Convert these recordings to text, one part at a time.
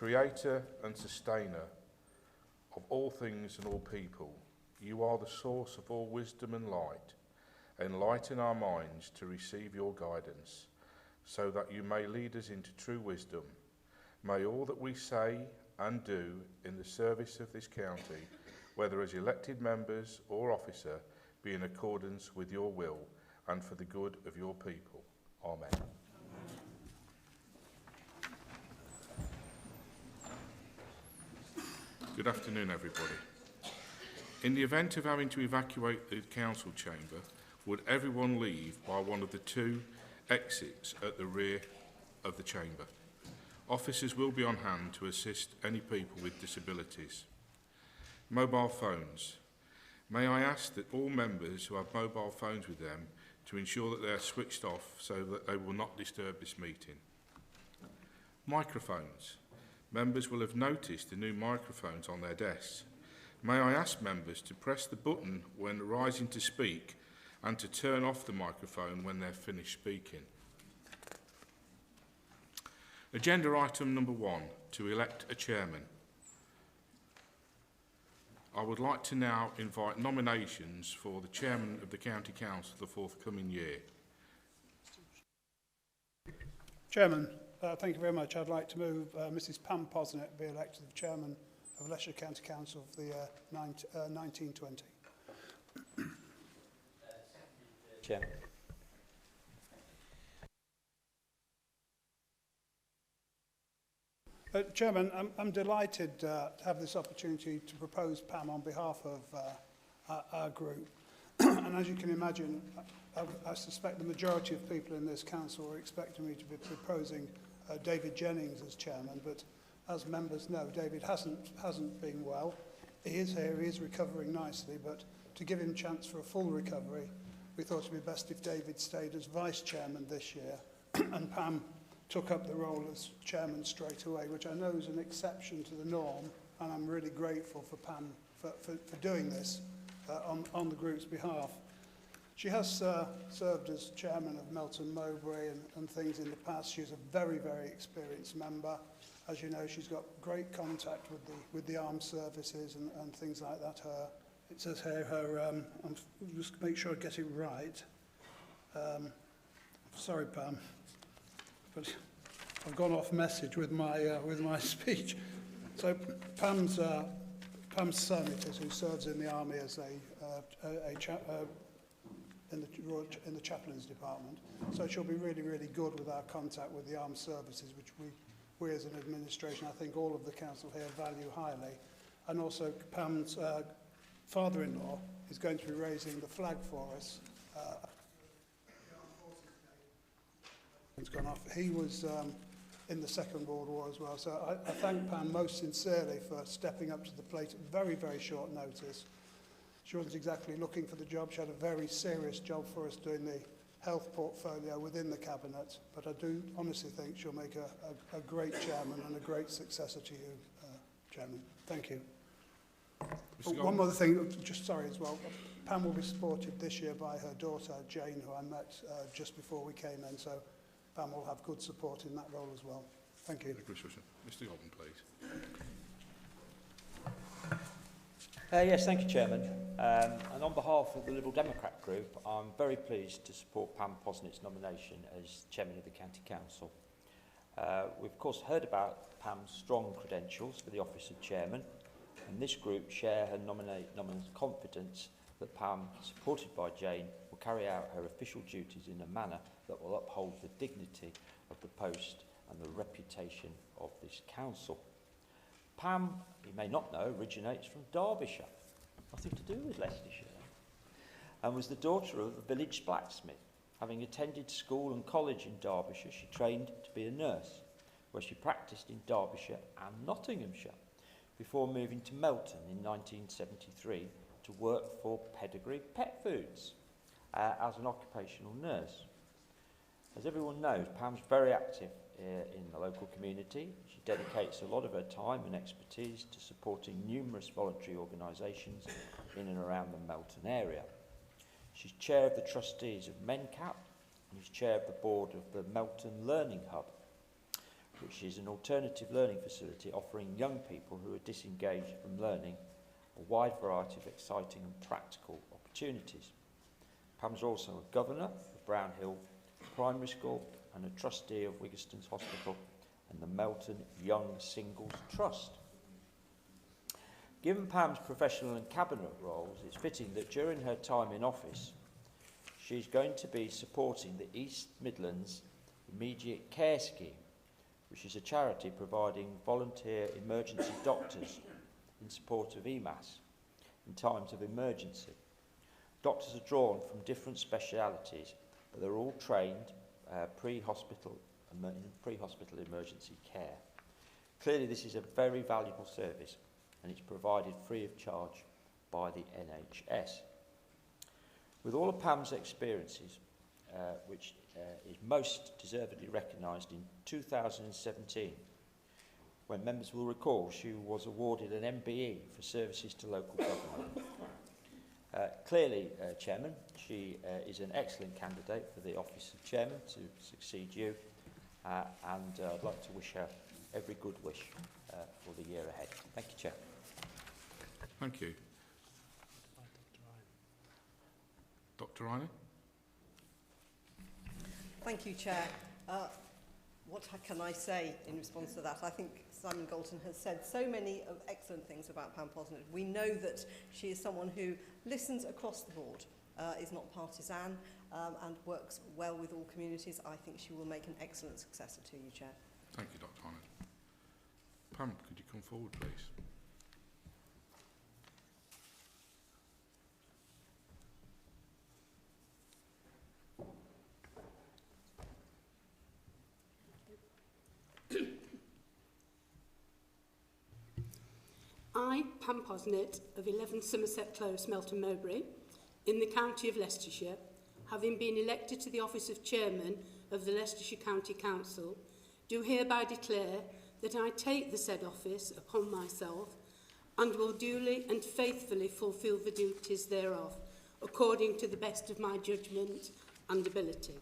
Creator and Sustainer of all things and all people, you are the source of all wisdom and light. Enlighten our minds to receive your guidance, so that you may lead us into true wisdom. May all that we say and do in the service of this county, whether as elected members or officer, be in accordance with your will and for the good of your people. Amen. Good afternoon, everybody. In the event of having to evacuate the council chamber, would everyone leave by one of the two exits at the rear of the chamber? Officers will be on hand to assist any people with disabilities. Mobile phones. May I ask that all members who have mobile phones with them to ensure that they are switched off so that they will not disturb this meeting. Microphones. Members will have noticed the new microphones on their desks. May I ask members to press the button when rising to speak and to turn off the microphone when they're finished speaking. Agenda item number 1, to elect a chairman. I would like to now invite nominations for the chairman of the County Council for the forthcoming year. Chairman, thank you very much. I'd like to move Mrs Pam Posnett be elected the chairman of Leicestershire County Council for the year 1920. Chairman. Chairman, I'm delighted to have this opportunity to propose Pam on behalf of our group. And as you can imagine, I suspect the majority of people in this council are expecting me to be proposing David Jennings as chairman, but as members know, David hasn't been well. He is here, he is recovering nicely, but to give him a chance for a full recovery, we thought it would be best if David stayed as vice chairman this year and Pam took up the role as chairman straight away, which I know is an exception to the norm, and I'm really grateful for Pam for doing this on the group's behalf. She has served as chairman of Melton Mowbray and things in the past. She's a very, very experienced member. As you know, she's got great contact with the armed services and things like that. It says here I'm just make sure I get it right. Sorry, Pam, but I've gone off message with my speech. So Pam's son, it is, who serves in the army as in the chaplains department. So she'll be really, really good with our contact with the armed services, which we as an administration, I think all of the council here value highly. And also Pam's father-in-law is going to be raising the flag for us. It's gone off. He was in the Second World War as well. So I thank Pam most sincerely for stepping up to the plate at very, very short notice. She wasn't exactly looking for the job. She had a very serious job for us doing the health portfolio within the cabinet. But I do honestly think she'll make a great chairman and a great successor to you, Chairman. Thank you. One other thing, just sorry as well. Pam will be supported this year by her daughter, Jane, who I met just before we came in. So Pam will have good support in that role as well. Thank you. Mr Godwin, please. Yes, thank you, Chairman. And on behalf of the Liberal Democrat Group, I'm very pleased to support Pam Posnett's nomination as Chairman of the County Council. We've, of course, heard about Pam's strong credentials for the office of Chairman, and this group share her nominate's confidence that Pam, supported by Jane, will carry out her official duties in a manner that will uphold the dignity of the post and the reputation of this council. Pam, you may not know, originates from Derbyshire, nothing to do with Leicestershire, and was the daughter of a village blacksmith. Having attended school and college in Derbyshire, she trained to be a nurse, where she practised in Derbyshire and Nottinghamshire, before moving to Melton in 1973 to work for Pedigree Pet Foods as an occupational nurse. As everyone knows, Pam's very active in the local community. She dedicates a lot of her time and expertise to supporting numerous voluntary organisations in and around the Melton area. She's chair of the trustees of MENCAP and is chair of the board of the Melton Learning Hub. which is an alternative learning facility offering young people who are disengaged from learning a wide variety of exciting and practical opportunities. Pam's also a governor of Brownhill Primary School and a trustee of Wiggiston's Hospital and the Melton Young Singles Trust. Given Pam's professional and cabinet roles, it's fitting that during her time in office, she's going to be supporting the East Midlands Immediate Care Scheme, which is a charity providing volunteer emergency doctors in support of EMAS in times of emergency. Doctors are drawn from different specialities, but they're all trained pre-hospital emergency care. Clearly, this is a very valuable service, and it's provided free of charge by the NHS. With all of Pam's experiences, which is most deservedly recognised in 2017, when members will recall she was awarded an MBE for services to local government. Clearly, Chairman, she is an excellent candidate for the office of Chairman to succeed you, and I'd like to wish her every good wish for the year ahead. Thank you, Chair. Thank you. Dr. Ryan? Thank you, Chair. What can I say in response to that? I think Simon Galton has said so many excellent things about Pam Posnett. We know that she is someone who listens across the board, is not partisan, and works well with all communities. I think she will make an excellent successor to you, Chair. Thank you, Dr. Arnott. Pam, could you come forward, please? I, Pam Posnett, of 11 Somerset Close, Melton Mowbray, in the county of Leicestershire, having been elected to the office of Chairman of the Leicestershire County Council, do hereby declare that I take the said office upon myself and will duly and faithfully fulfil the duties thereof, according to the best of my judgment and ability.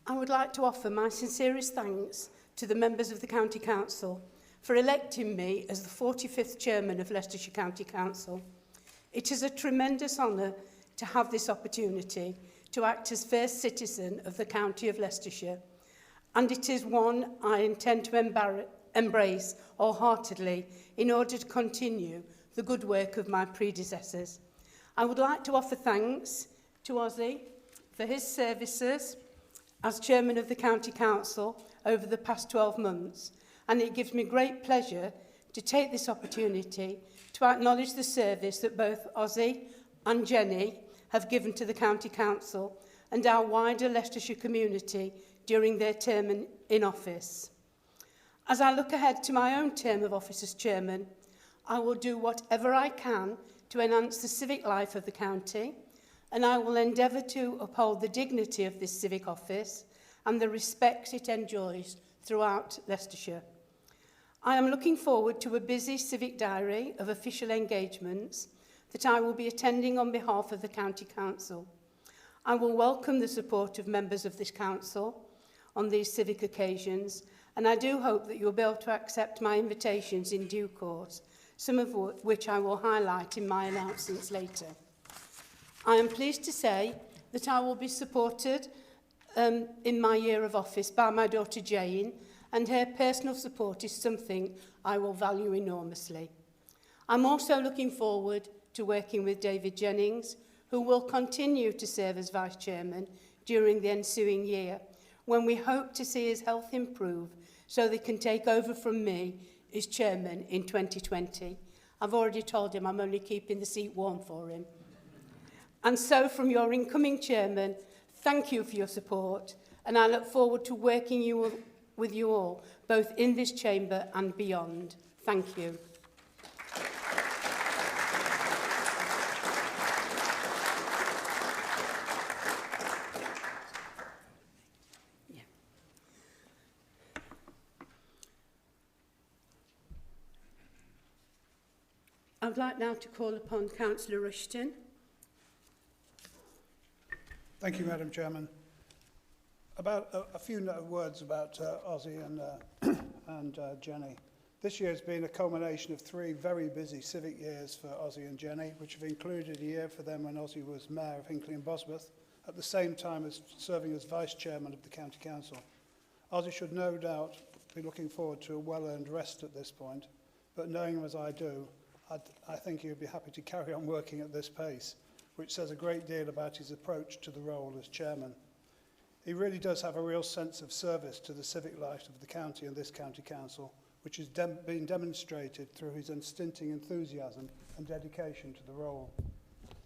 I would like to offer my sincerest thanks to the members of the County Council for electing me as the 45th Chairman of Leicestershire County Council. It is a tremendous honour to have this opportunity to act as first citizen of the County of Leicestershire, and it is one I intend to embrace wholeheartedly in order to continue the good work of my predecessors. I would like to offer thanks to Ozzy for his services as Chairman of the County Council over the past 12 months, and it gives me great pleasure to take this opportunity to acknowledge the service that both Ozzy and Jenny have given to the County Council and our wider Leicestershire community during their term in office. As I look ahead to my own term of office as Chairman, I will do whatever I can to enhance the civic life of the county, and I will endeavour to uphold the dignity of this civic office and the respect it enjoys throughout Leicestershire. I am looking forward to a busy civic diary of official engagements that I will be attending on behalf of the County Council. I will welcome the support of members of this council on these civic occasions, and I do hope that you'll be able to accept my invitations in due course some of which I will highlight in my announcements later. I am pleased to say that I will be supported in my year of office by my daughter Jane, and her personal support is something I will value enormously. I'm also looking forward to working with David Jennings, who will continue to serve as Vice Chairman during the ensuing year, when we hope to see his health improve so they can take over from me as Chairman in 2020. I've already told him I'm only keeping the seat warm for him. And so from your incoming Chairman, thank you for your support, and I look forward to working with you all, both in this chamber and beyond. Thank you. I would like now to call upon Councillor Rushton. Thank you, Madam Chairman. About a few words about Ozzy and Jenny. This year has been a culmination of 3 very busy civic years for Ozzy and Jenny, which have included a year for them when Ozzy was Mayor of Hinckley and Bosworth, at the same time as serving as Vice Chairman of the County Council. Ozzy should no doubt be looking forward to a well-earned rest at this point, but knowing him as I do, I think he would be happy to carry on working at this pace, which says a great deal about his approach to the role as chairman. He really does have a real sense of service to the civic life of the county and this county council, which has been demonstrated through his unstinting enthusiasm and dedication to the role.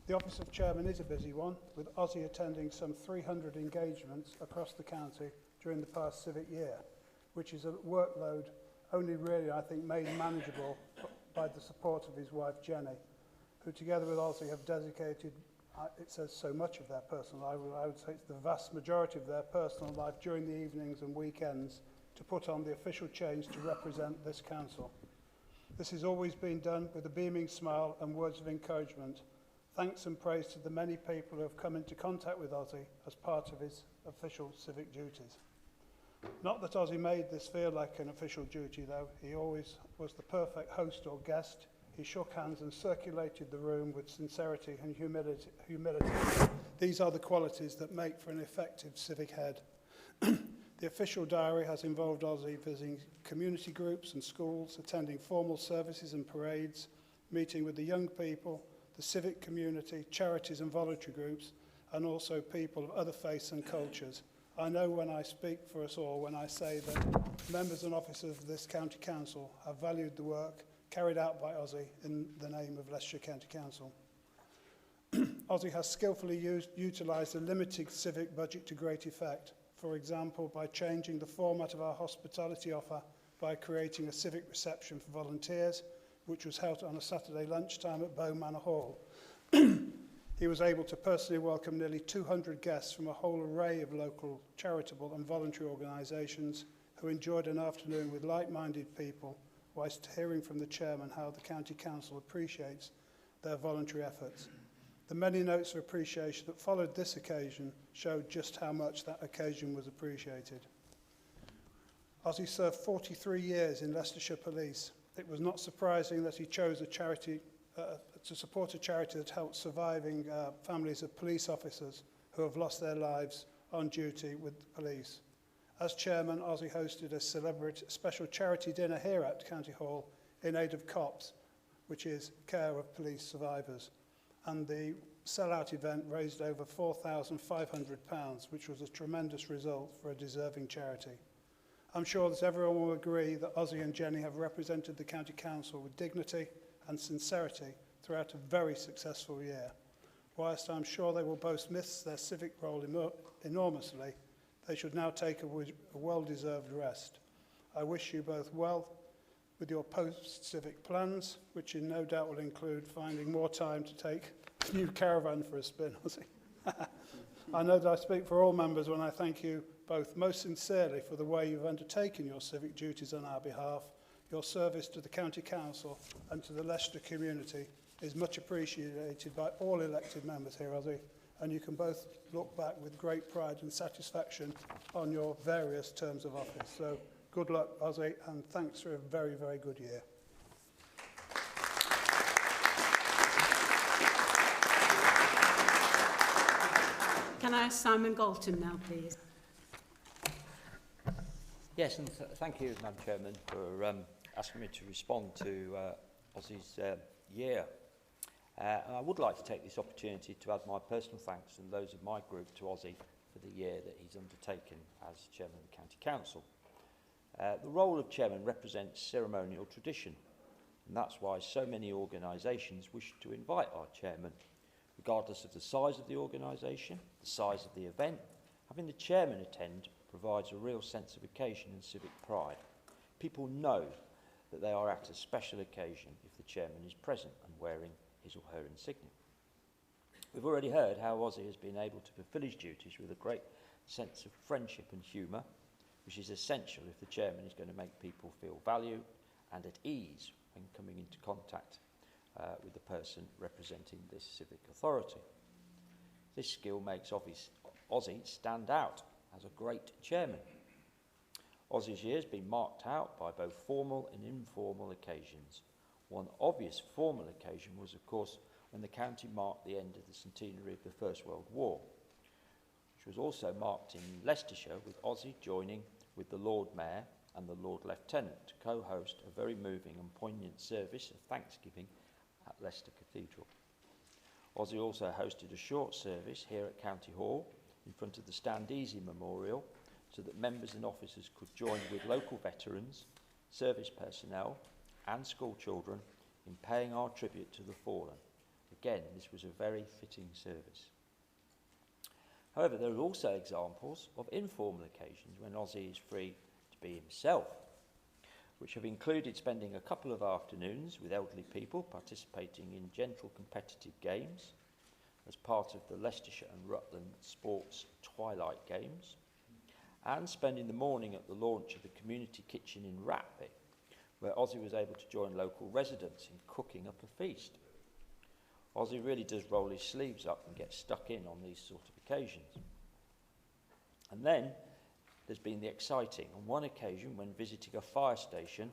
The office of chairman is a busy one, with Ozzy attending some 300 engagements across the county during the past civic year, which is a workload only really, I think, made manageable by the support of his wife Jenny, who together with Ozzy have dedicated, it says so much of their personal life, I would say it's the vast majority of their personal life during the evenings and weekends to put on the official change to represent this council. This has always been done with a beaming smile and words of encouragement. Thanks and praise to the many people who have come into contact with Ozzy as part of his official civic duties. Not that Ozzy made this feel like an official duty, though. He always was the perfect host or guest. He shook hands and circulated the room with sincerity and humility. These are the qualities that make for an effective civic head. The official diary has involved Ozzy visiting community groups and schools, attending formal services and parades, meeting with the young people, the civic community, charities and voluntary groups, and also people of other faiths and cultures. I know when I speak for us all when I say that members and officers of this county council have valued the work carried out by Ozzy in the name of Leicestershire County Council. Ozzy has skillfully utilised a limited civic budget to great effect, for example, by changing the format of our hospitality offer by creating a civic reception for volunteers, which was held on a Saturday lunchtime at Bomani Hall. He was able to personally welcome nearly 200 guests from a whole array of local charitable and voluntary organisations who enjoyed an afternoon with like-minded people, whilst hearing from the chairman how the county council appreciates their voluntary efforts. The many notes of appreciation that followed this occasion showed just how much that occasion was appreciated. Ozzy served 43 years in Leicestershire Police. It was not surprising that he chose a charity to support a charity that helps surviving families of police officers who have lost their lives on duty with the police. As chairman, Ozzy hosted a special charity dinner here at County Hall in aid of COPS, which is Care of Police Survivors. And the sellout event raised over £4,500, which was a tremendous result for a deserving charity. I'm sure that everyone will agree that Ozzy and Jenny have represented the County Council with dignity and sincerity throughout a very successful year. Whilst I'm sure they will both miss their civic role enormously, they should now take a well-deserved rest. I wish you both well with your post-civic plans, which in no doubt will include finding more time to take a new caravan for a spin, Ozzy. I know that I speak for all members when I thank you both most sincerely for the way you've undertaken your civic duties on our behalf. Your service to the County Council and to the Leicester community is much appreciated by all elected members here, Ozzy, and you can both look back with great pride and satisfaction on your various terms of office. So good luck, Ozzy, and thanks for a very, very good year. Can I ask Simon Galton now, please? Yes, and thank you, Madam Chairman, for asking me to respond to Ozzy's year. And I would like to take this opportunity to add my personal thanks and those of my group to Ozzy for the year that he's undertaken as Chairman of the County Council. The role of Chairman represents ceremonial tradition, and that's why so many organisations wish to invite our Chairman. Regardless of the size of the organisation, the size of the event, having the Chairman attend provides a real sense of occasion and civic pride. People know that they are at a special occasion if the Chairman is present and wearing his or her insignia. We've already heard how Ozzy has been able to fulfil his duties with a great sense of friendship and humour, which is essential if the Chairman is going to make people feel valued and at ease when coming into contact with the person representing this civic authority. This skill makes Ozzy stand out as a great Chairman. Ozzy's year has been marked out by both formal and informal occasions. One obvious formal occasion was, of course, when the county marked the end of the centenary of the First World War, which was also marked in Leicestershire, with Ozzy joining with the Lord Mayor and the Lord Lieutenant to co-host a very moving and poignant service of thanksgiving at Leicester Cathedral. Ozzy also hosted a short service here at County Hall in front of the Stand Easy Memorial so that members and officers could join with local veterans, service personnel and school children in paying our tribute to the fallen. Again, this was a very fitting service. However, there are also examples of informal occasions when Ozzy is free to be himself, which have included spending a couple of afternoons with elderly people participating in gentle competitive games as part of the Leicestershire and Rutland Sports Twilight Games, and spending the morning at the launch of the community kitchen in Ratby, where Ozzy was able to join local residents in cooking up a feast. Ozzy really does roll his sleeves up and get stuck in on these sort of occasions. And then there's been the exciting. On one occasion, when visiting a fire station,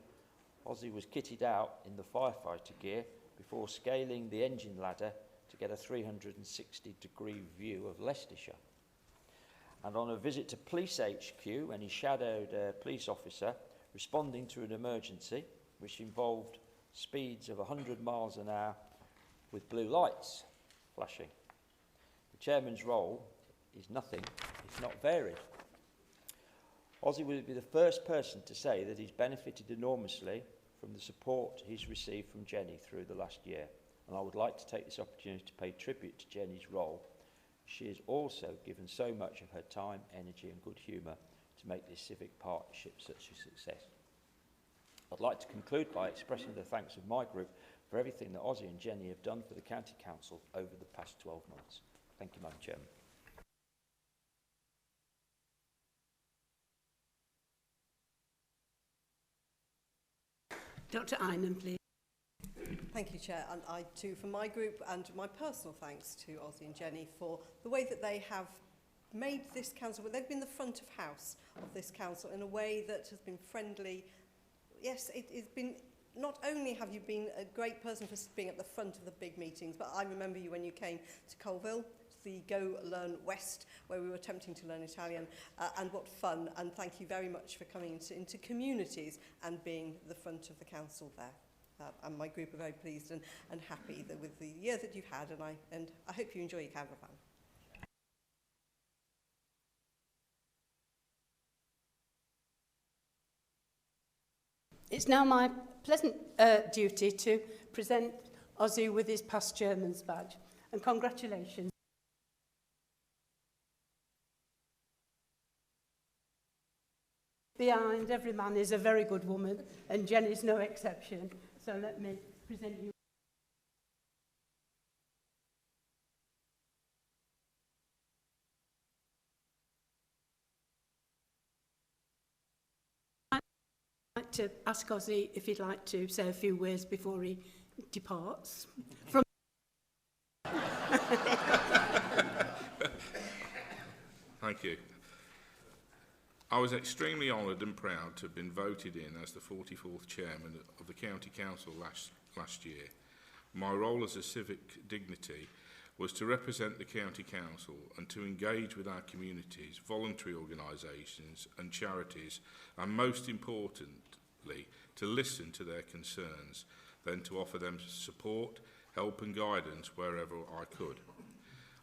Ozzy was kitted out in the firefighter gear before scaling the engine ladder to get a 360-degree view of Leicestershire. And on a visit to Police HQ, when he shadowed a police officer responding to an emergency, which involved speeds of 100 miles an hour with blue lights flashing. The Chairman's role is nothing if not varied. Ozzy will be the first person to say that he's benefited enormously from the support he's received from Jenny through the last year, and I would like to take this opportunity to pay tribute to Jenny's role. She has also given so much of her time, energy and good humour to make this civic partnership such a success. I'd like to conclude by expressing the thanks of my group for everything that Ozzy and Jenny have done for the County Council over the past 12 months. Thank you, Madam Chairman. Dr. Eynon, please. Thank you, Chair. And I too, for my group, and my personal thanks to Ozzy and Jenny for the way that they have made this council, they've been the front of house of this council in a way that has been friendly. Yes, it's been, not only have you been a great person for being at the front of the big meetings, but I remember you when you came to Colville, the Go Learn West, where we were attempting to learn Italian, and what fun, and thank you very much for coming into communities and being the front of the council there. And my group are very pleased and happy that with the year that you've had, and I hope you enjoy your caravan. It's now my pleasant duty to present Ozzy with his past chairman's badge, and congratulations. Behind every man is a very good woman, and Jen is no exception. So let me present you. I'd like to ask Ozzy if he'd like to say a few words before he departs. Thank you. I was extremely honoured and proud to have been voted in as the 44th Chairman of the County Council last year. My role as a civic dignity was to represent the County Council and to engage with our communities, voluntary organisations and charities, and most importantly, to listen to their concerns, then to offer them support, help and guidance wherever I could.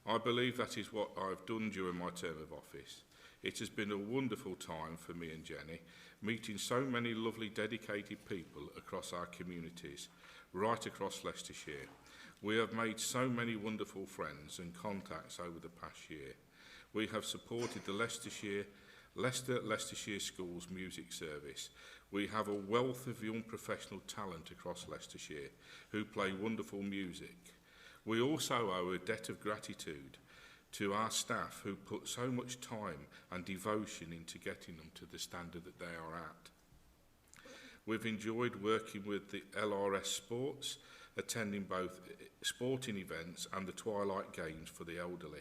I believe that is what I've done during my term of office. It has been a wonderful time for me and Jenny, meeting so many lovely dedicated people across our communities, right across Leicestershire. We have made so many wonderful friends and contacts over the past year. We have supported the Leicestershire Schools Music Service. We have a wealth of young professional talent across Leicestershire who play wonderful music. We also owe a debt of gratitude to our staff who put so much time and devotion into getting them to the standard that they are at. We've enjoyed working with the LRS Sports, attending both sporting events and the Twilight Games for the elderly.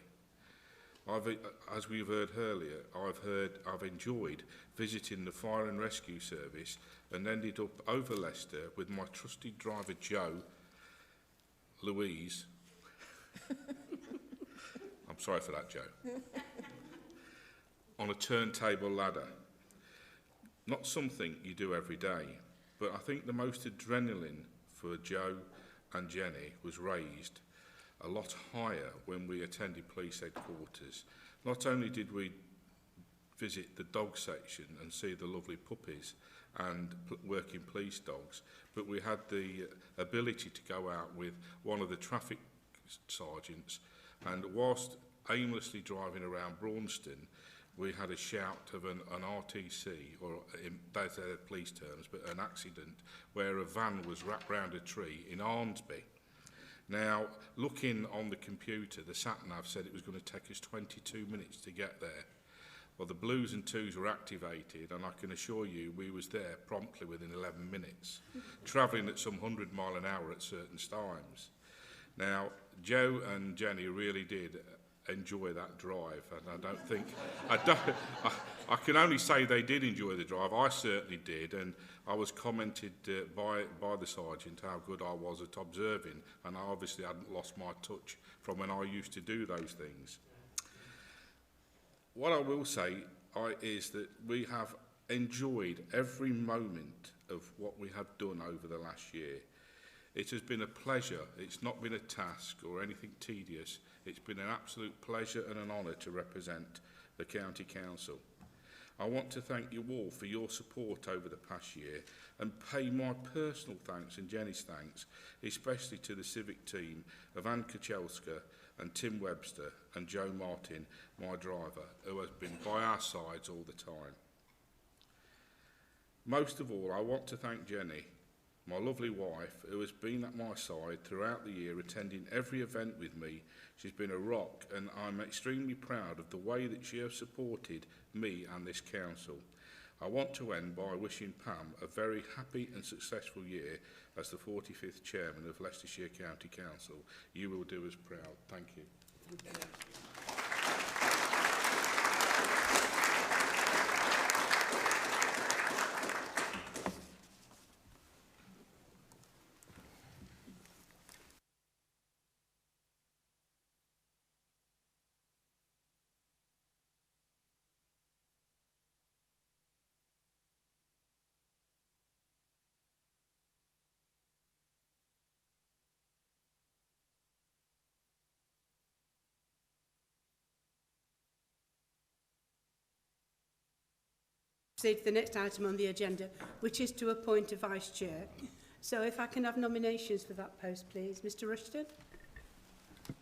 As we've heard earlier, I've enjoyed visiting the Fire and Rescue Service and ended up over Leicester with my trusted driver Joe, Louise. I'm sorry for that, Joe. On a turntable ladder. Not something you do every day, but I think the most adrenaline for Joe and Jenny was raised a lot higher when we attended police headquarters. Not only did we visit the dog section and see the lovely puppies and working police dogs, but we had the ability to go out with one of the traffic sergeants, and whilst aimlessly driving around Braunston, we had a shout of an RTC, or those are police terms, but an accident where a van was wrapped round a tree in Arnsby. Now, looking on the computer, the sat-nav said it was going to take us 22 minutes to get there. Well, the blues and twos were activated, and I can assure you we was there promptly within 11 minutes, travelling at some 100 mile an hour at certain times. Now, Joe and Jenny really did enjoy that drive, and I can only say they did enjoy the drive. I certainly did, and I was commented by the sergeant how good I was at observing, and I obviously hadn't lost my touch from when I used to do those things. What I will say is that we have enjoyed every moment of what we have done over the last year. It has been a pleasure. It's not been a task or anything tedious. It's been an absolute pleasure and an honour to represent the County Council. I want to thank you all for your support over the past year and pay my personal thanks and Jenny's thanks, especially to the civic team of Anne Kachelska and Tim Webster and Joe Martin, my driver, who has been by our sides all the time. Most of all, I want to thank Jenny, my lovely wife, who has been at my side throughout the year, attending every event with me. She's been a rock, and I'm extremely proud of the way that she has supported me and this council. I want to end by wishing Pam a very happy and successful year as the 45th Chairman of Leicestershire County Council. You will do us proud. Thank you. Thank you. Proceed to the next item on the agenda, which is to appoint a Vice Chair. So if I can have nominations for that post, please. Mr Rushton.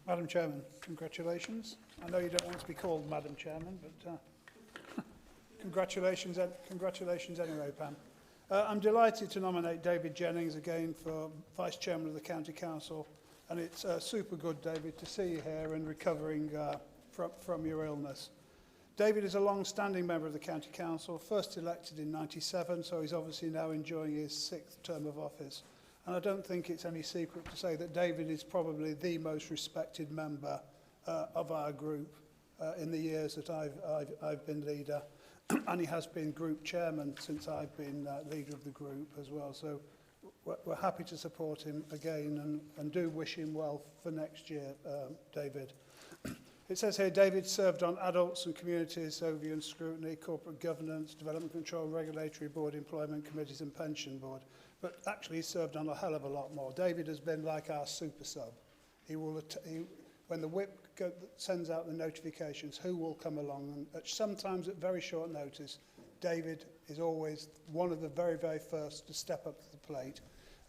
Madam Chairman, congratulations. I know you don't want to be called Madam Chairman, but congratulations anyway, Pam. I'm delighted to nominate David Jennings again for Vice Chairman of the County Council, and it's super good, David, to see you here and recovering from your illness. David is a long-standing member of the County Council, first elected in '97, so he's obviously now enjoying his 6th term of office. And I don't think it's any secret to say that David is probably the most respected member of our group in the years that I've been leader. And he has been group chairman since I've been leader of the group as well. So we're happy to support him again and do wish him well for next year, David. It says here, David served on adults and communities, overview and scrutiny, corporate governance, development control, regulatory board, employment committees and pension board. But actually he served on a hell of a lot more. David has been like our super sub. When the whip sends out the notifications, who will come along? And sometimes at very short notice, David is always one of the very, very first to step up to the plate.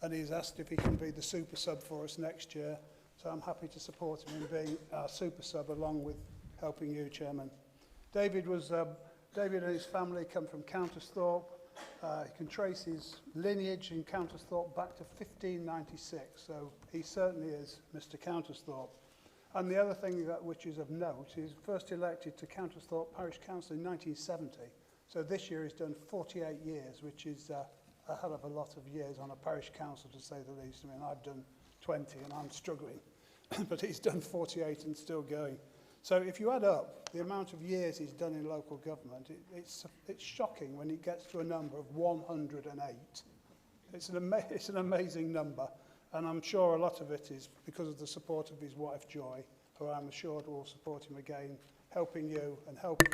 And he's asked if he can be the super sub for us next year. So I'm happy to support him in being our super sub along with helping you, Chairman. David and his family come from Countersthorpe. He can trace his lineage in Countersthorpe back to 1596. So he certainly is Mr. Countersthorpe. And the other thing which is of note is first elected to Countersthorpe Parish Council in 1970. So this year he's done 48 years, which is a hell of a lot of years on a parish council, to say the least. I mean, I've done 20 and I'm struggling, but he's done 48 and still going. So if you add up the amount of years he's done in local government, it's shocking when it gets to a number of 108. It's an amazing number, and I'm sure a lot of it is because of the support of his wife Joy, who I'm assured will support him again, helping you and helping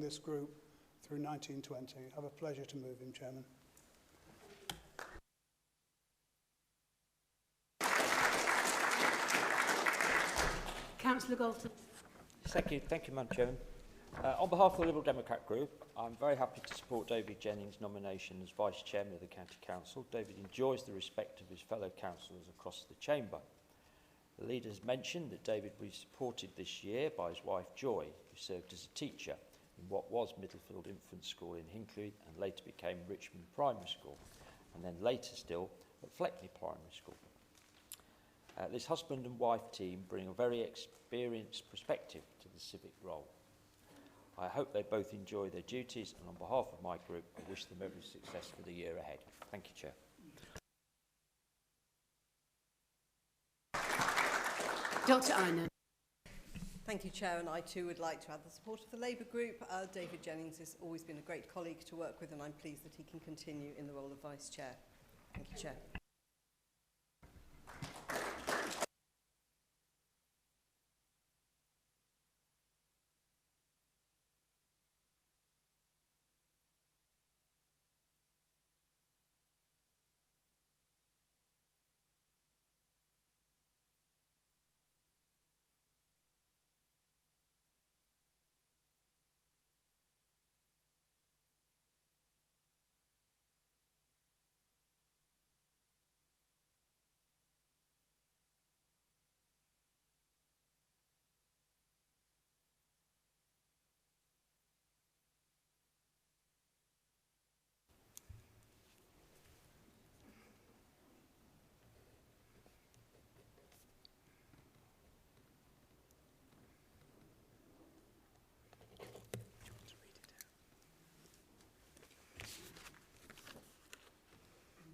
this group through 1920. I have a pleasure to move him, Chairman. Councillor Galton. Thank you, Madam Chairman. On behalf of the Liberal Democrat Group, I'm very happy to support David Jennings' nomination as Vice Chairman of the County Council. David enjoys the respect of his fellow councillors across the Chamber. The leader has mentioned that David was supported this year by his wife Joy, who served as a teacher in what was Middlefield Infant School in Hinckley and later became Richmond Primary School, and then later still at Fleckley Primary School. This husband and wife team bring a very experienced perspective to the civic role. I hope they both enjoy their duties, and on behalf of my group, I wish them every success for the year ahead. Thank you, Chair. Dr Einan. Thank you, Chair, and I too would like to add the support of the Labour Group. David Jennings has always been a great colleague to work with, and I'm pleased that he can continue in the role of Vice Chair. Thank you, Chair.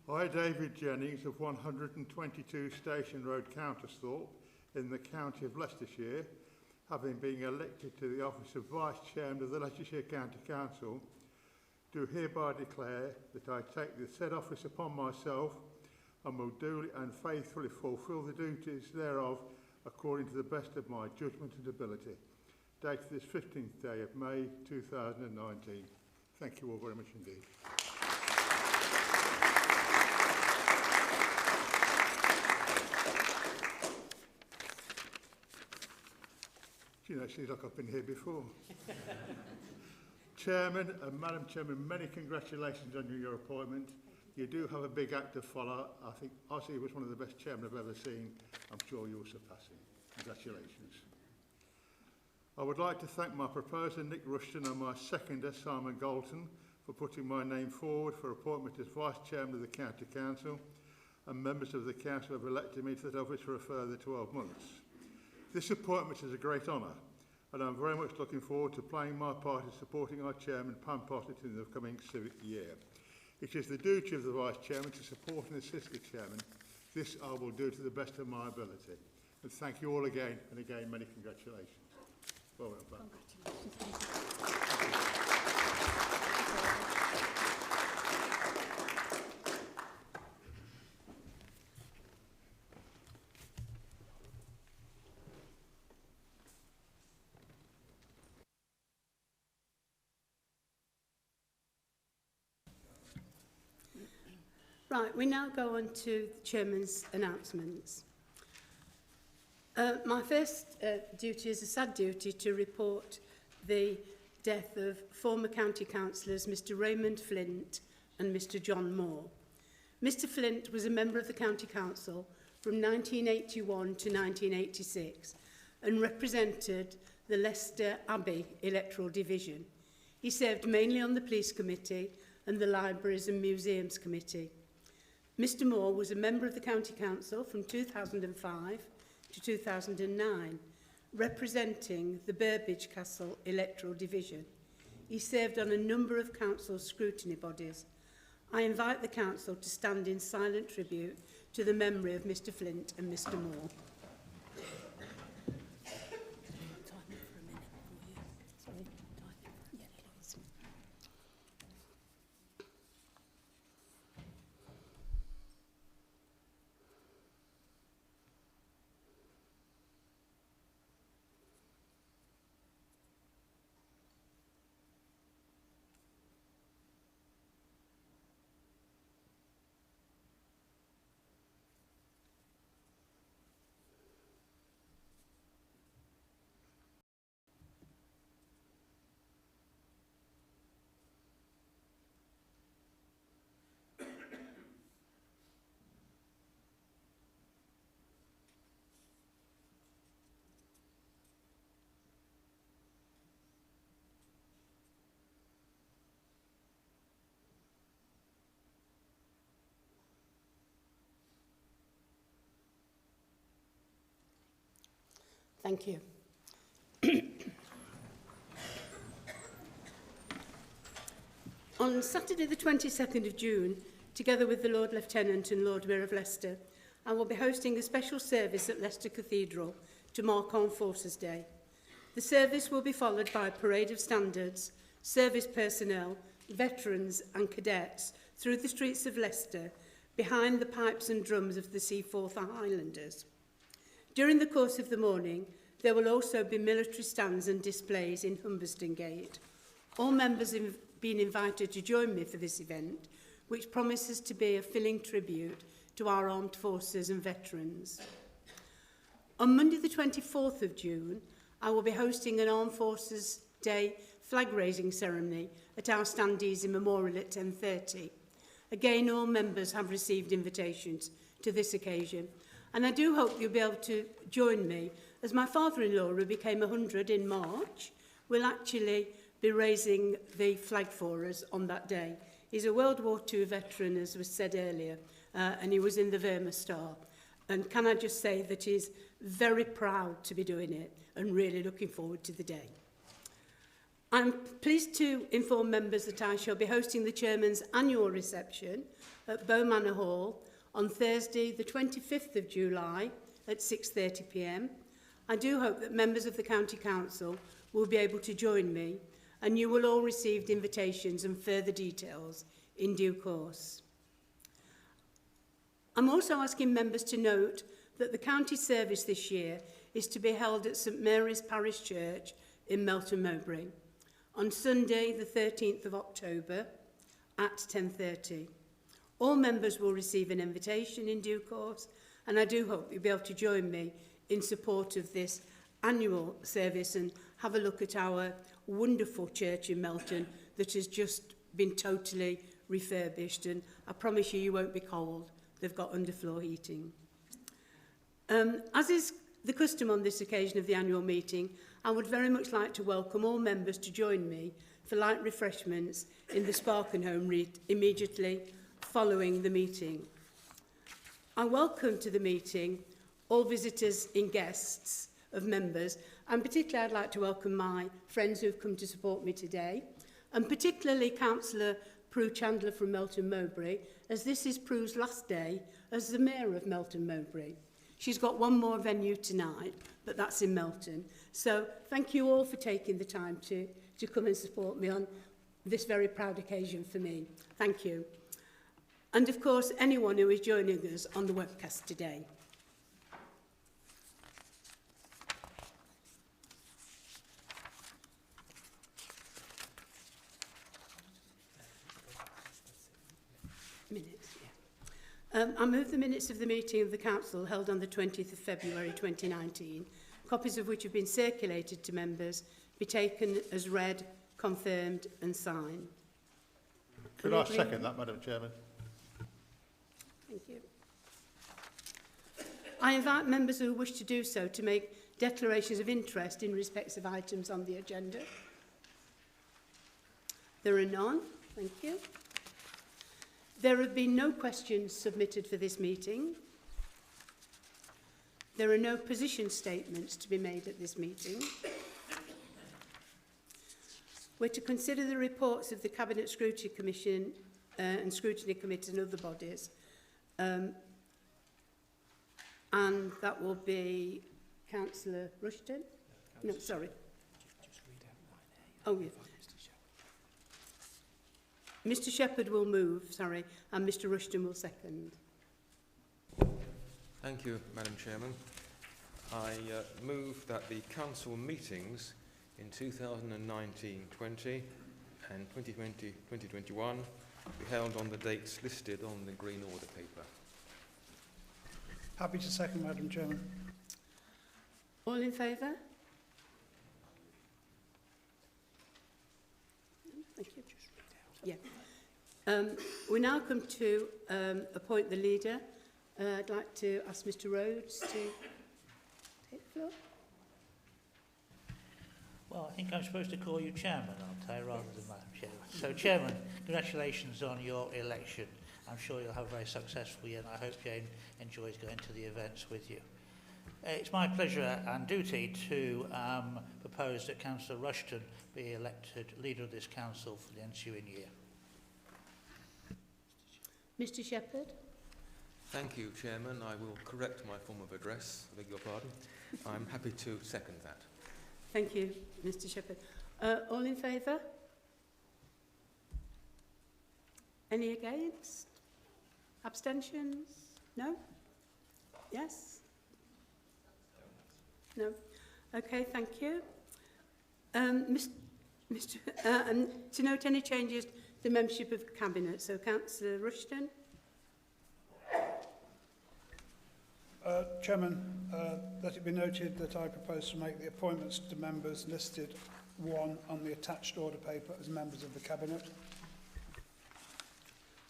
I, David Jennings, of 122 Station Road, Countersthorpe, in the county of Leicestershire, having been elected to the office of Vice Chairman of the Leicestershire County Council, do hereby declare that I take the said office upon myself and will duly and faithfully fulfil the duties thereof according to the best of my judgment and ability. Dated this 15th day of May 2019. Thank you all very much indeed. You know, she's like I've been here before. Chairman and Madam Chairman, many congratulations on your appointment. You do have a big act to follow. I think Ozzy was one of the best chairmen I've ever seen. I'm sure you'll surpass him. Congratulations. I would like to thank my proposer, Nick Rushton, and my seconder, Simon Galton, for putting my name forward for appointment as Vice Chairman of the County Council, and members of the Council have elected me to that office for a further 12 months. This appointment is a great honour, and I'm very much looking forward to playing my part in supporting our Chairman, Pam Posnet, in the coming civic year. It is the duty of the Vice Chairman to support and assist the Chairman. This I will do to the best of my ability. And thank you all again, and again, many congratulations. Well done, Pam. Right, we now go on to the Chairman's announcements. My first duty is a sad duty to report the death of former county councillors Mr Raymond Flint and Mr John Moore. Mr Flint was a member of the County Council from 1981 to 1986 and represented the Leicester Abbey electoral division. He served mainly on the Police Committee and the Libraries and Museums Committee. Mr Moore was a member of the County Council from 2005 to 2009, representing the Burbage Castle electoral division. He served on a number of council scrutiny bodies. I invite the council to stand in silent tribute to the memory of Mr Flint and Mr Moore. Thank you. On Saturday the 22nd of June, together with the Lord Lieutenant and Lord Mayor of Leicester, I will be hosting a special service at Leicester Cathedral to mark Armed Forces Day. The service will be followed by a parade of standards, service personnel, veterans and cadets through the streets of Leicester, behind the pipes and drums of the Seaforth Highlanders. During the course of the morning, there will also be military stands and displays in Humberston Gate. All members have been invited to join me for this event, which promises to be a filling tribute to our armed forces and veterans. On Monday the 24th of June, I will be hosting an Armed Forces Day flag-raising ceremony at our Standeasy Memorial at 10:30. Again, all members have received invitations to this occasion, and I do hope you'll be able to join me, as my father-in-law, who became 100 in March, will actually be raising the flag for us on that day. He's a World War II veteran, as was said earlier, and he was in the Wehrmacht Star. And can I just say that he's very proud to be doing it and really looking forward to the day. I'm pleased to inform members that I shall be hosting the Chairman's annual reception at Bomani Hall on Thursday, the 25th of July at 6:30 p.m. I do hope that members of the County Council will be able to join me, and you will all receive invitations and further details in due course. I'm also asking members to note that the county service this year is to be held at St Mary's Parish Church in Melton Mowbray on Sunday, the 13th of October at 10:30. All members will receive an invitation in due course, and I do hope you'll be able to join me in support of this annual service and have a look at our wonderful church in Melton that has just been totally refurbished, and I promise you, you won't be cold. They've got underfloor heating. As is the custom on this occasion of the annual meeting, I would very much like to welcome all members to join me for light refreshments in the Sparkenhome immediately following the meeting. I welcome to the meeting all visitors and guests of members, and particularly I'd like to welcome my friends who've come to support me today, and particularly Councillor Prue Chandler from Melton Mowbray, as this is Prue's last day as the Mayor of Melton Mowbray. She's got one more venue tonight, but that's in Melton. So thank you all for taking the time to come and support me on this very proud occasion for me. Thank you. And of course, anyone who is joining us on the webcast today. Minutes, yeah. I move the minutes of the meeting of the Council held on the 20th of February 2019, copies of which have been circulated to members, be taken as read, confirmed and signed. Could I second that, Madam Chairman? Thank you. I invite members who wish to do so to make declarations of interest in respect of items on the agenda. There are none. Thank you. There have been no questions submitted for this meeting. There are no position statements to be made at this meeting. We're to consider the reports of the Cabinet Scrutiny Commission and Scrutiny Committees and other bodies. And that will be Councillor Rushton. No, sorry. Oh, yeah. Mr Shepherd will move, sorry, and Mr Rushton will second. Thank you, Madam Chairman. I move that the Council meetings in 2019-20 and 2020-2021 be held on the dates listed on the Green Order paper. Happy to second, Madam Chairman. All in favour? Thank you. Yeah. We now come to appoint the leader. I'd like to ask Mr Rhodes to take the floor. Well, I think I'm supposed to call you Chairman, aren't I, rather than Madam Chairman. So, Chairman, congratulations on your election. I'm sure you'll have a very successful year, and I hope Jane enjoys going to the events with you. It's my pleasure and duty to propose that Councillor Rushton be elected leader of this council for the ensuing year. Mr Shepherd. Thank you, Chairman. I will correct my form of address. I beg your pardon. I'm happy to second that. Thank you, Mr Shepherd. All in favour? Any against? Abstentions? No? Yes? No? Okay, thank you. And to note any changes to the membership of the Cabinet, so Councillor Rushton. Chairman, let it be noted that I propose to make the appointments to members listed 1 on the attached order paper as members of the Cabinet.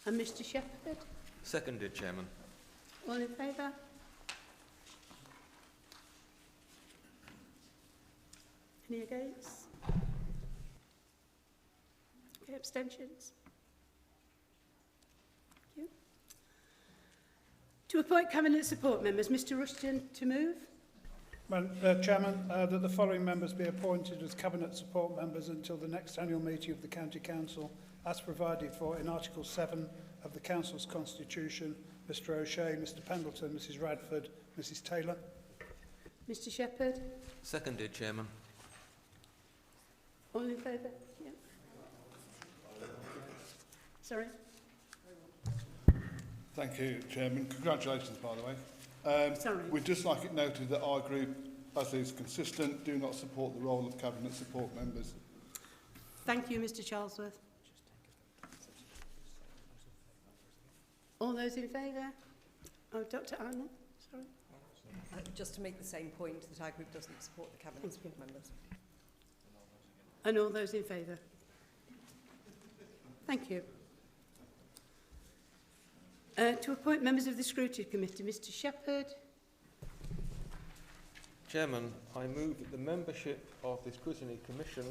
And Mr Shepherd. Seconded, Chairman. All in favour? Any against? Okay, abstentions? Thank you. To appoint Cabinet support members, Mr Rushton to move. Chairman, that the following members be appointed as Cabinet support members until the next annual meeting of the County Council, as provided for in Article 7 of the Council's Constitution: Mr O'Shea, Mr Pendleton, Mrs Radford, Mrs Taylor. Mr Shepherd. Seconded, Chairman. All in favour? Yeah. Sorry. Thank you, Chairman. Congratulations, by the way. Sorry. We'd just like it noted that our group, as is consistent, do not support the role of Cabinet support members. Thank you, Mr Charlesworth. All those in favour? Oh, Dr Arnold, sorry. Just to make the same point, that our group doesn't support the Cabinet support members. And all those in favour? Thank you. To appoint members of the Scrutiny Committee, Mr Shepherd. Chairman, I move that the membership of the Scrutiny Commission,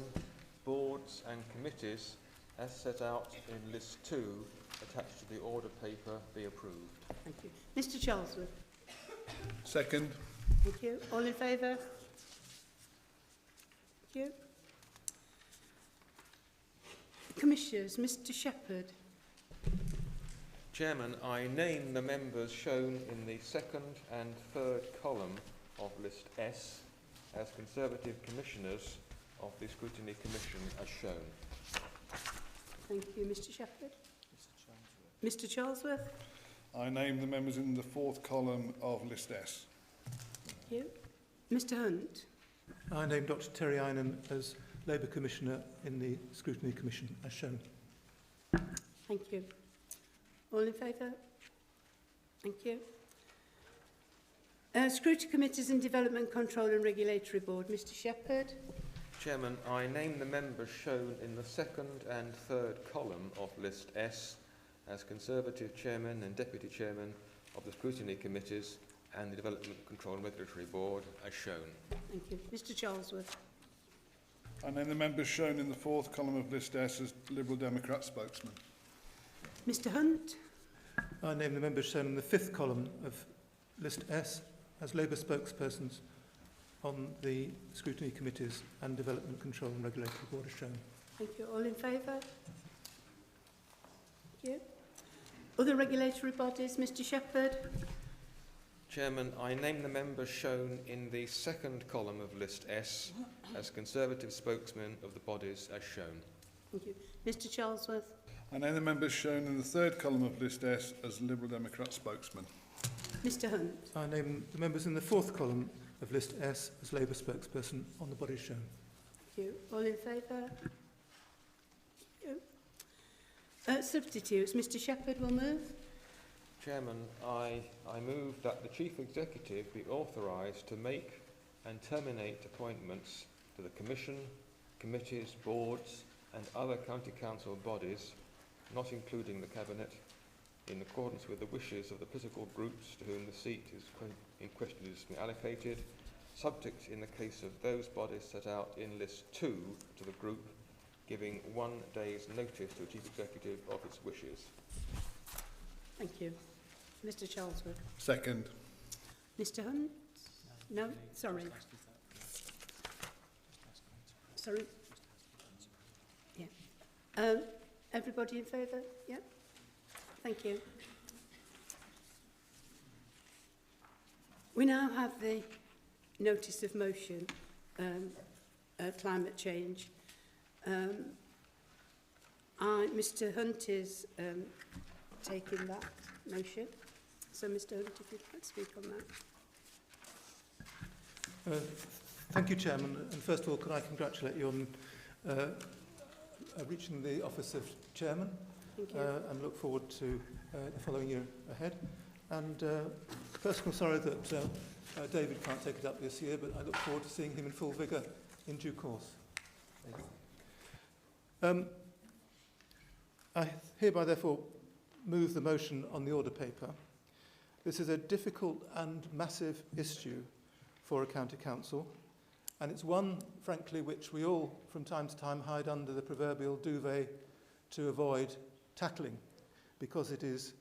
boards and committees, as set out in List 2, attached to the order paper, be approved. Thank you. Mr Charlesworth. Second. Thank you. All in favour? Thank you. Commissioners, Mr Shepherd. Chairman, I name the members shown in the second and third column of List S as Conservative Commissioners of the Scrutiny Commission as shown. Thank you, Mr Shepherd. Mr Charlesworth. I name the members in the fourth column of List S. Thank you. Mr Hunt. I name Dr Terry Einham as Labour Commissioner in the Scrutiny Commission as shown. Thank you. All in favour? Thank you. Scrutiny Committees and Development Control and Regulatory Board. Mr Shepherd. Chairman, I name the members shown in the second and third column of List S as Conservative Chairman and Deputy Chairman of the Scrutiny Committees and the Development Control and Regulatory Board as shown. Thank you. Mr Charlesworth. I name the members shown in the fourth column of List S as Liberal Democrat spokesman. Mr Hunt. I name the members shown in the fifth column of List S as Labour spokespersons on the Scrutiny Committees and Development Control and Regulatory Board as shown. Thank you. All in favour? Thank you. Other regulatory bodies. Mr Shepherd. Chairman, I name the members shown in the second column of List S as Conservative spokesmen of the bodies as shown. Thank you. Mr Charlesworth. I name the members shown in the third column of List S as Liberal Democrat spokesman. Mr Hunt. I name the members in the fourth column of List S as Labour spokesperson on the bodies shown. Thank you. All in favour? Thank you. Substitutes. Mr Shepherd will move. Chairman, I move that the Chief Executive be authorised to make and terminate appointments to the Commission, committees, boards and other County Council bodies, not including the Cabinet, in accordance with the wishes of the political groups to whom the seat is in question is to be allocated, subject in the case of those bodies set out in List 2 to the group, giving 1 day's notice to the Chief Executive of its wishes. Thank you. Mr Charlesworth. Second. Mr Hunt? No? Sorry. Sorry. Yeah. Everybody in favour? Yeah. Thank you. We now have the notice of motion, climate change. Mr Hunt is taking that motion. So, Mr Hunt, if you'd like to speak on that. Thank you, Chairman. And first of all, can I congratulate you on reaching the office of Chairman? Thank you. And look forward to the following year ahead. And first of all, sorry that David can't take it up this year, but I look forward to seeing him in full vigour in due course. I hereby, therefore, move the motion on the order paper. This is a difficult and massive issue for a county council, and it's one, frankly, which we all, from time to time, hide under the proverbial duvet to avoid tackling, because it is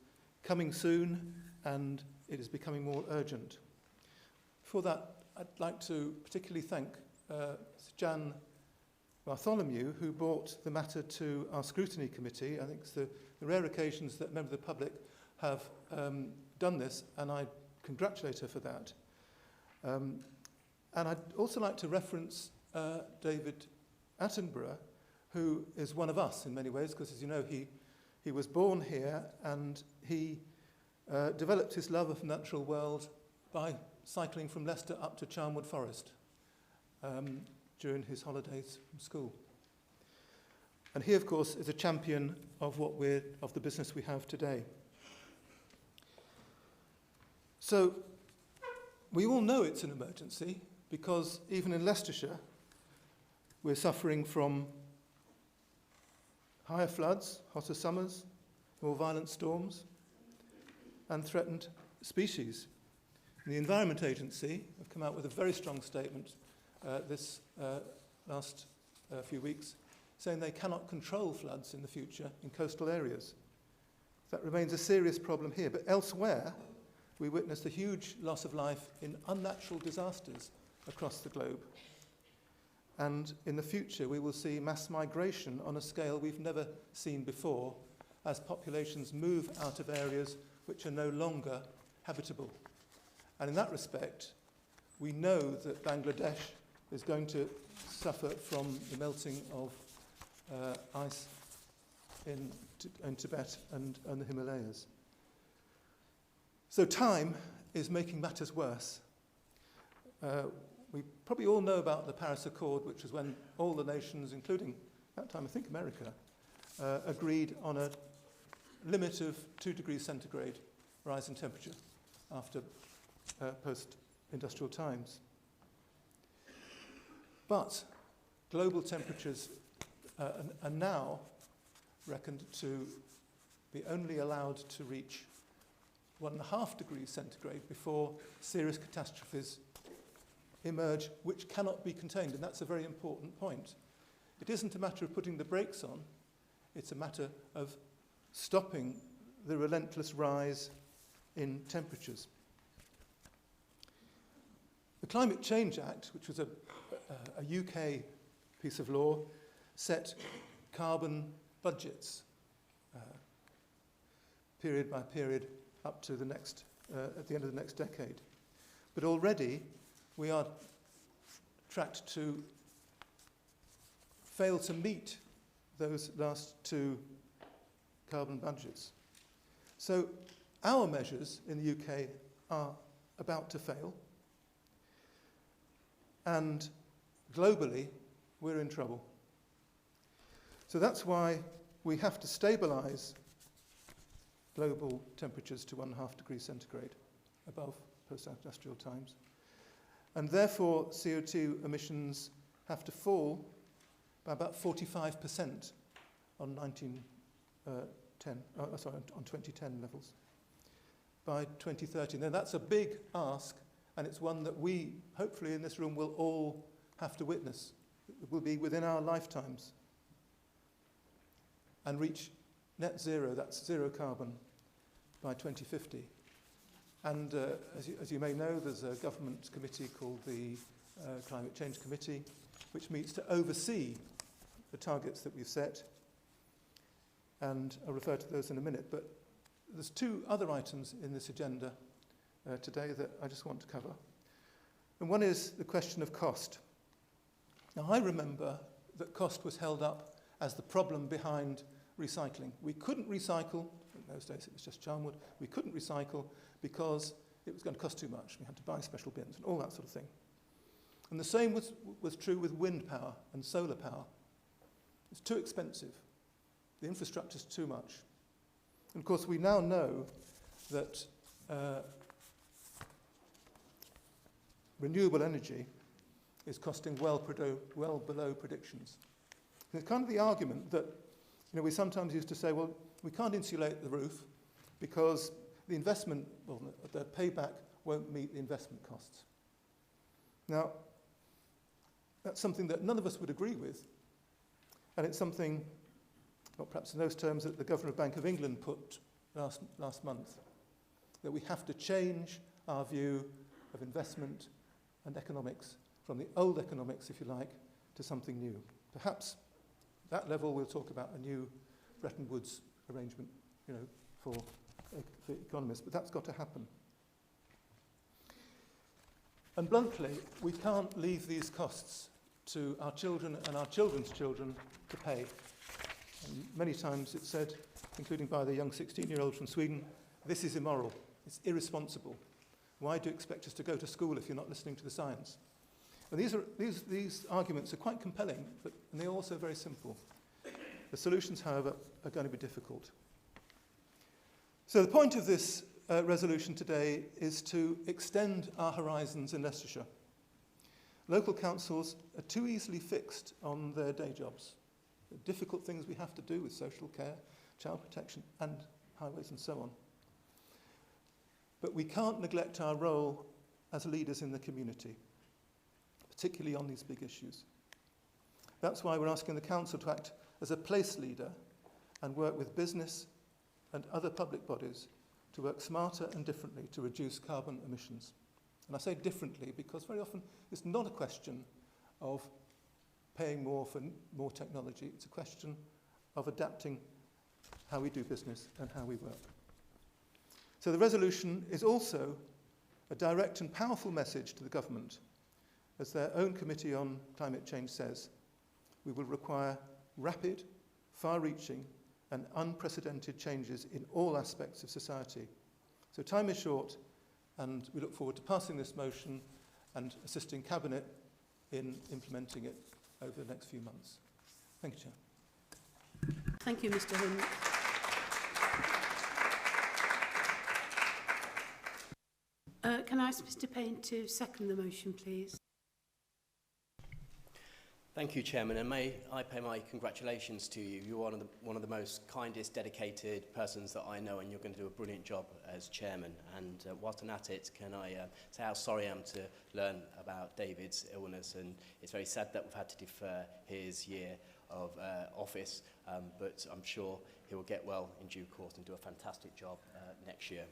coming soon and it is becoming more urgent. For that, I'd like to particularly thank Jan Bartholomew, who brought the matter to our scrutiny committee. I think it's the rare occasions that members of the public have done this, and I congratulate her for that. And I'd also like to reference David Attenborough, who is one of us in many ways, because, as you know, he was born here and he developed his love of the natural world by cycling from Leicester up to Charnwood Forest during his holidays from school. And he, of course, is a champion of of the business we have today. So we all know it's an emergency, because even in Leicestershire, we're suffering from higher floods, hotter summers, more violent storms, and threatened species. And the Environment Agency have come out with a very strong statement this last few weeks, saying they cannot control floods in the future in coastal areas. That remains a serious problem here. But elsewhere, we witnessed a huge loss of life in unnatural disasters across the globe. And in the future, we will see mass migration on a scale we've never seen before, as populations move out of areas which are no longer habitable. And in that respect, we know that Bangladesh is going to suffer from the melting of ice in Tibet and the Himalayas. So time is making matters worse. We probably all know about the Paris Accord, which was when all the nations, including, at that time, I think America, agreed on a limit of 2 degrees centigrade rise in temperature after post-industrial times. But global temperatures are now reckoned to be only allowed to reach 1.5 degrees centigrade before serious catastrophes emerge which cannot be contained. And that's a very important point. It isn't a matter of putting the brakes on, it's a matter of stopping the relentless rise in temperatures. The Climate Change Act, which was a UK piece of law, set carbon budgets period by period up to the next, at the end of the next decade. But already we are tracked to fail to meet those last two carbon budgets. So our measures in the UK are about to fail, and globally we're in trouble. So that's why we have to stabilise global temperatures to 1.5 degrees centigrade above post-industrial times. And therefore CO2 emissions have to fall by about 45% on 2010 levels by 2030. Now that's a big ask, and it's one that we, hopefully in this room, will all have to witness. It will be within our lifetimes. And reach net zero, that's zero carbon, by 2050. And as you may know, there's a government committee called the Climate Change Committee, which meets to oversee the targets that we've set. And I'll refer to those in a minute. But there's two other items in this agenda today that I just want to cover. And one is the question of cost. Now, I remember that cost was held up as the problem behind recycling. We couldn't recycle, in those days it was just charnwood, we couldn't recycle because it was going to cost too much. We had to buy special bins and all that sort of thing. And the same was true with wind power and solar power. It's too expensive. The infrastructure is too much. And of course, we now know that renewable energy is costing well below predictions. And it's kind of the argument that, you know, we sometimes used to say, well, we can't insulate the roof because the investment, well, the payback won't meet the investment costs. Now, that's something that none of us would agree with, and it's something, not perhaps in those terms, that the Governor of Bank of England put last month, that we have to change our view of investment and economics from the old economics, if you like, to something new. Perhaps that level we'll talk about a new Bretton Woods arrangement, you know, for economists, but that's got to happen. And bluntly, we can't leave these costs to our children and our children's children to pay. And many times it's said, including by the young 16-year-old from Sweden, this is immoral, it's irresponsible. Why do you expect us to go to school if you're not listening to the science? And these arguments are quite compelling, and they're also very simple. The solutions, however, are going to be difficult. So the point of this resolution today is to extend our horizons in Leicestershire. Local councils are too easily fixed on their day jobs. The difficult things we have to do with social care, child protection, and highways and so on. But we can't neglect our role as leaders in the community, particularly on these big issues. That's why we're asking the council to act as a place leader and work with business and other public bodies to work smarter and differently to reduce carbon emissions. And I say differently because very often it's not a question of paying more for more technology. It's a question of adapting how we do business and how we work. So the resolution is also a direct and powerful message to the government. As their own Committee on Climate Change says, we will require rapid, far-reaching and unprecedented changes in all aspects of society. So time is short, and we look forward to passing this motion and assisting Cabinet in implementing it over the next few months. Thank you, Chair. Thank you, Mr. Hunt. Can I ask Mr Payne to second the motion, please? Thank you, Chairman, and may I pay my congratulations to you. You're one of the most kindest, dedicated persons that I know, and you're going to do a brilliant job as Chairman. And whilst I'm at it, can I say how sorry I am to learn about David's illness, and it's very sad that we've had to defer his year of office, but I'm sure he will get well in due course and do a fantastic job next year.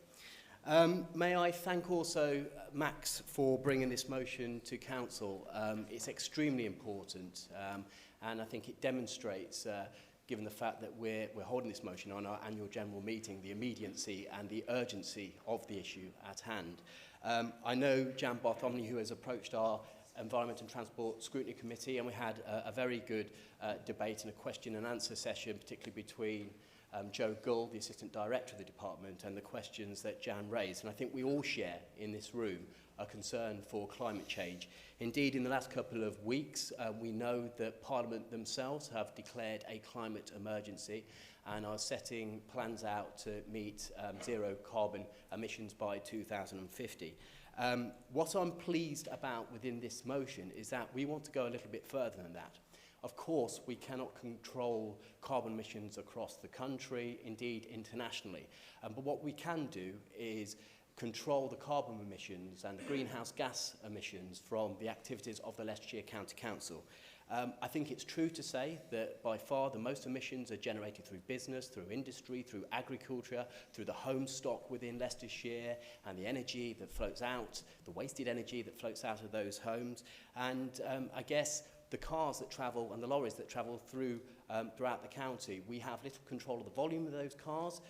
May I thank also Max for bringing this motion to Council. It's extremely important, and I think it demonstrates, given the fact that we're holding this motion on our annual general meeting, the immediacy and the urgency of the issue at hand. I know Jan Bartholomew, who has approached our Environment and Transport Scrutiny Committee, and we had a very good debate and a question and answer session, particularly between Joe Gull, the Assistant Director of the Department, and the questions that Jan raised. And I think we all share in this room a concern for climate change. Indeed, in the last couple of weeks, we know that Parliament themselves have declared a climate emergency and are setting plans out to meet zero carbon emissions by 2050. What I'm pleased about within this motion is that we want to go a little bit further than that. Of course, we cannot control carbon emissions across the country, indeed internationally. But what we can do is control the carbon emissions and the greenhouse gas emissions from the activities of the Leicestershire County Council. I think it's true to say that by far the most emissions are generated through business, through industry, through agriculture, through the home stock within Leicestershire, and the energy that floats out, the wasted energy that floats out of those homes. And I guess the cars that travel and the lorries that travel throughout the county, we have little control of the volume of those cars,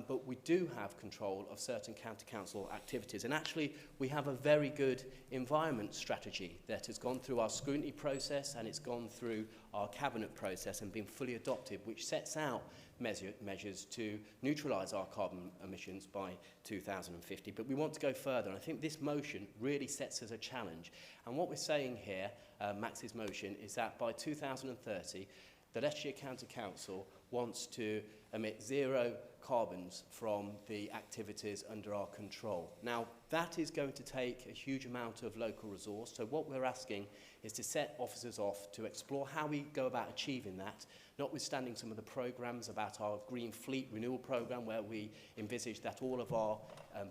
but we do have control of certain county council activities. And actually, we have a very good environment strategy that has gone through our scrutiny process and it's gone through our cabinet process and been fully adopted, which sets out measures to neutralise our carbon emissions by 2050. But we want to go further, and I think this motion really sets us a challenge. And what we're saying here, Max's motion, is that by 2030, the Leicestershire County Council wants to emit zero carbons from the activities under our control. Now, that is going to take a huge amount of local resource, so what we're asking is to set officers off to explore how we go about achieving that, notwithstanding some of the programmes about our Green Fleet Renewal Programme, where we envisage that all of our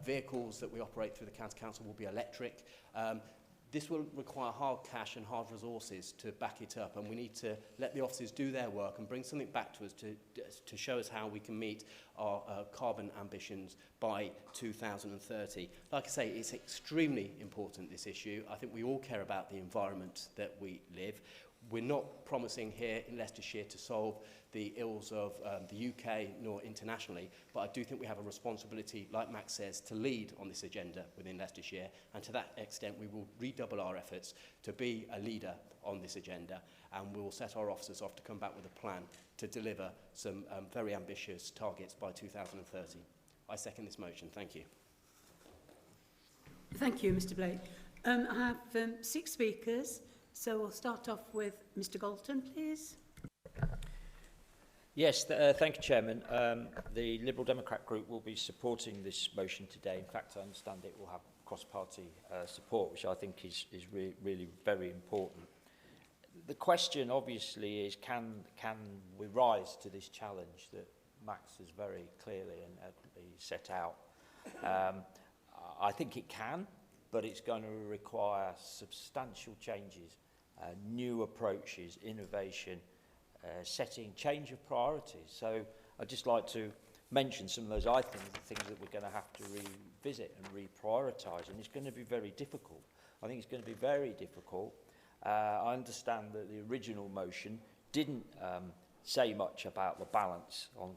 vehicles that we operate through the County Council will be electric. This will require hard cash and hard resources to back it up, and we need to let the officers do their work and bring something back to us to show us how we can meet our carbon ambitions by 2030. Like I say, it's extremely important, this issue. I think we all care about the environment that we live. We're not promising here in Leicestershire to solve the ills of the UK nor internationally, but I do think we have a responsibility, like Max says, to lead on this agenda within Leicestershire, and to that extent we will redouble our efforts to be a leader on this agenda, and we will set our officers off to come back with a plan to deliver some very ambitious targets by 2030. I second this motion. Thank you. Thank you, Mr Blake. I have 6 speakers. So we'll start off with Mr Galton, please. Yes, thank you, Chairman. The Liberal Democrat group will be supporting this motion today. In fact, I understand it will have cross-party support, which I think is really very important. The question, obviously, is can we rise to this challenge that Max has very clearly and adequately set out? I think it can, but it's going to require substantial changes, new approaches, innovation, change of priorities. So I'd just like to mention some of those items, the things that we're going to have to revisit and reprioritise, and it's going to be very difficult. I think it's going to be very difficult. I understand that the original motion didn't say much about the balance on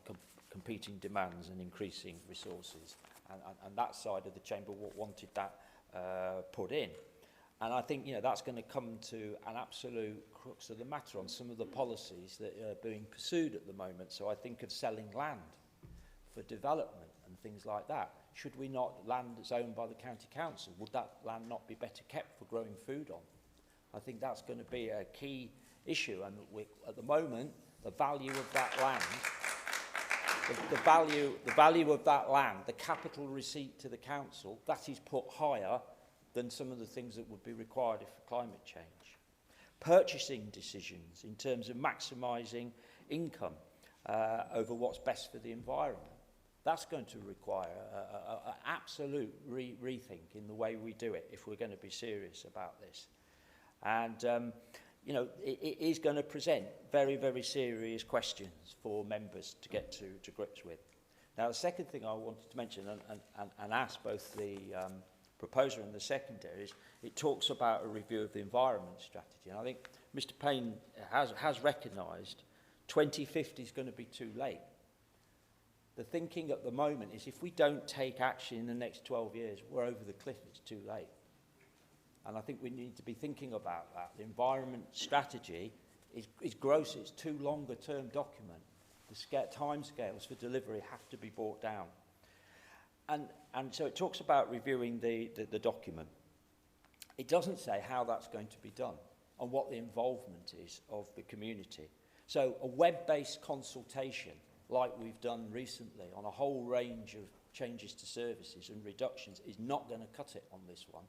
competing demands and increasing resources, and that side of the chamber wanted that put in. And I think, that's going to come to an absolute crux of the matter on some of the policies that are being pursued at the moment. So I think of selling land for development and things like that. Should we not, land that's owned by the county council, would that land not be better kept for growing food on? I think that's going to be a key issue. And at the moment, the value of that land the value of that land, the capital receipt to the council, that is put higher than some of the things that would be required for climate change. Purchasing decisions in terms of maximising income over what's best for the environment. That's going to require an absolute rethink in the way we do it if we're going to be serious about this. And, you know, it is going to present very, very serious questions for members to get to grips with. Now, the second thing I wanted to mention and ask both the proposer and the secondary is it talks about a review of the environment strategy. And I think Mr. Payne has recognised 2050 is going to be too late. The thinking at the moment is if we don't take action in the next 12 years, we're over the cliff, it's too late. And I think we need to be thinking about that. The environment strategy is gross, it's too longer term document. The timescales for delivery have to be brought down. And so it talks about reviewing the document. It doesn't say how that's going to be done and what the involvement is of the community. So a web-based consultation like we've done recently on a whole range of changes to services and reductions is not going to cut it on this one.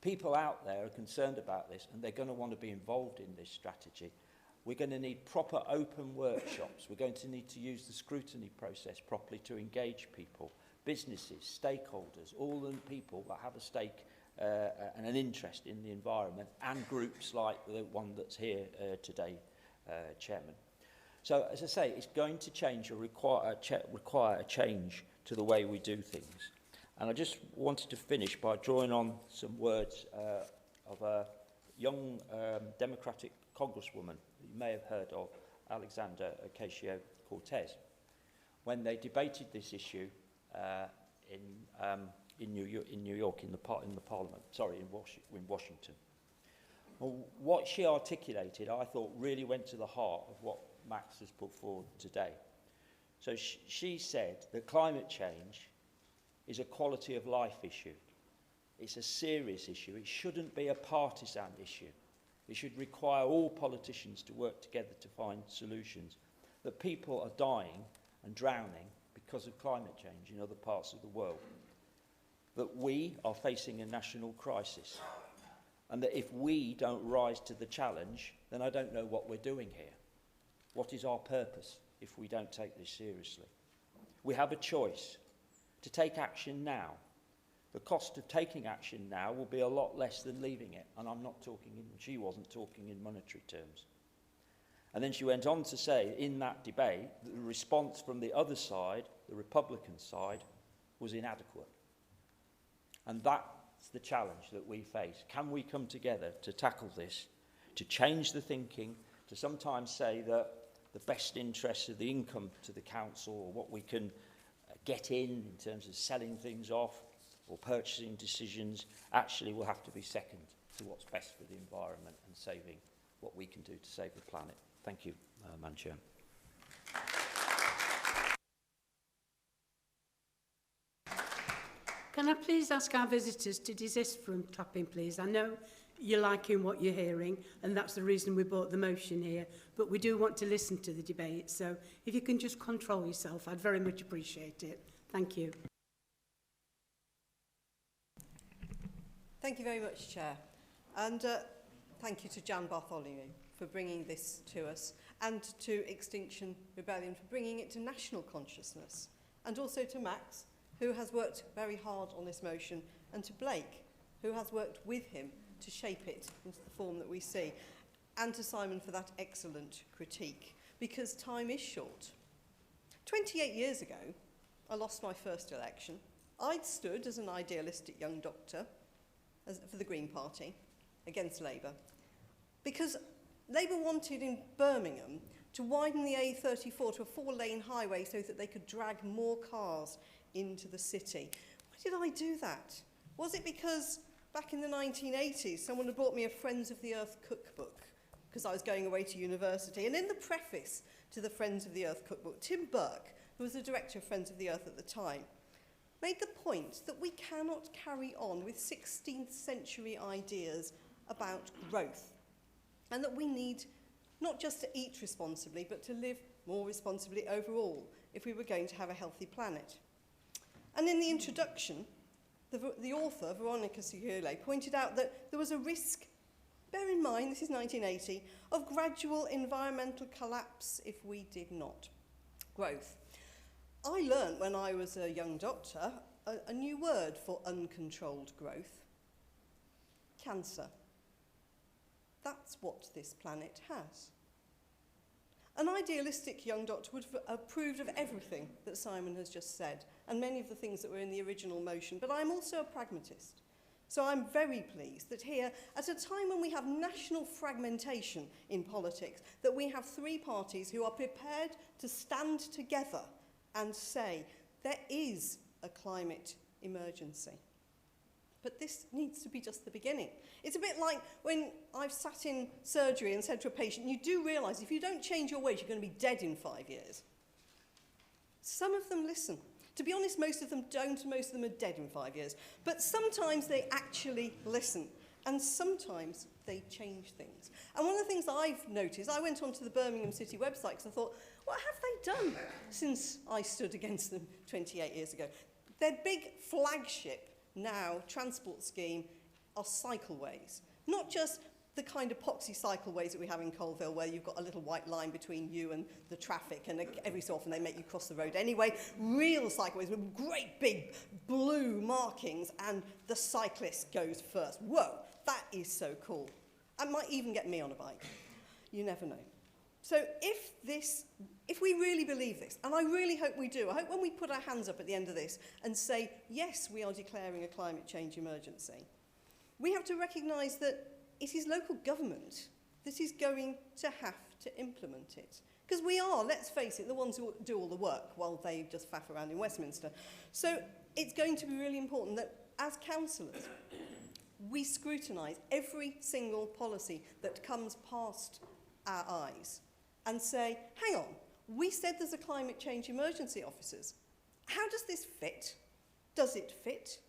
People out there are concerned about this and they're going to want to be involved in this strategy. We're going to need proper open workshops. We're going to need to use the scrutiny process properly to engage people, businesses, stakeholders, all the people that have a stake and an interest in the environment, and groups like the one that's here today, Chairman. So, as I say, it's going to change or require a change to the way we do things. And I just wanted to finish by drawing on some words of a young Democratic Congresswoman that you may have heard of, Alexandra Ocasio-Cortez, when they debated this issue in New York, in the Parliament, sorry, in Washington. Well, what she articulated, I thought, really went to the heart of what Max has put forward today. So she said that climate change is a quality of life issue. It's a serious issue. It shouldn't be a partisan issue. It should require all politicians to work together to find solutions. That people are dying and drowning because of climate change in other parts of the world. That we are facing a national crisis. And that if we don't rise to the challenge, then I don't know what we're doing here. What is our purpose if we don't take this seriously? We have a choice to take action now. The cost of taking action now will be a lot less than leaving it. And I'm not talking she wasn't talking in monetary terms. And then she went on to say in that debate that the response from the other side, the Republican side, was inadequate. And that's the challenge that we face. Can we come together to tackle this, to change the thinking, to sometimes say that the best interests of the income to the council or what we can get in terms of selling things off or purchasing decisions actually will have to be second to what's best for the environment and saving what we can do to save the planet. Thank you, Madam Chair. Can I please ask our visitors to desist from tapping, please? I know you're liking what you're hearing, and that's the reason we brought the motion here, but we do want to listen to the debate, so if you can just control yourself, I'd very much appreciate it. Thank you. Thank you very much, Chair. And thank you to Jan Bartholomew for bringing this to us, and to Extinction Rebellion for bringing it to national consciousness, and also to Max, who has worked very hard on this motion, and to Blake, who has worked with him to shape it into the form that we see, and to Simon for that excellent critique, because time is short. 28 years ago, I lost my first election. I'd stood as an idealistic young doctor for the Green Party against Labour, because Labour wanted in Birmingham to widen the A34 to a 4-lane highway so that they could drag more cars into the city. Why did I do that? Was it because back in the 1980s, someone had brought me a Friends of the Earth cookbook because I was going away to university? And in the preface to the Friends of the Earth cookbook, Tim Burke, who was the director of Friends of the Earth at the time, made the point that we cannot carry on with 16th century ideas about growth, and that we need not just to eat responsibly, but to live more responsibly overall if we were going to have a healthy planet. And in the introduction, the author, Veronica Sciole, pointed out that there was a risk, bear in mind this is 1980, of gradual environmental collapse if we did not. Growth. I learned when I was a young doctor a new word for uncontrolled growth. Cancer. That's what this planet has. An idealistic young doctor would have approved of everything that Simon has just said, and many of the things that were in the original motion, but I'm also a pragmatist. So I'm very pleased that here, at a time when we have national fragmentation in politics, that we have three parties who are prepared to stand together and say there is a climate emergency. But this needs to be just the beginning. It's a bit like when I've sat in surgery and said to a patient, you do realise if you don't change your ways, you're going to be dead in 5 years. Some of them listen. To be honest, most of them don't. Most of them are dead in 5 years. But sometimes they actually listen. And sometimes they change things. And one of the things I've noticed, I went onto the Birmingham City website because I thought, what have they done since I stood against them 28 years ago? Their big flagship now transport scheme are cycleways. Not just the kind of poxy cycleways that we have in Colville where you've got a little white line between you and the traffic and every so often they make you cross the road anyway. Real cycleways with great big blue markings and the cyclist goes first. Whoa, that is so cool. It might even get me on a bike. You never know. So if we really believe this, and I really hope we do, I hope when we put our hands up at the end of this and say, yes, we are declaring a climate change emergency, we have to recognise that it is local government that is going to have to implement it. Because we are, let's face it, the ones who do all the work while they just faff around in Westminster. So it's going to be really important that as councillors, we scrutinise every single policy that comes past our eyes and say, hang on, we said there's a climate change emergency officers. How does this fit? Does it fit?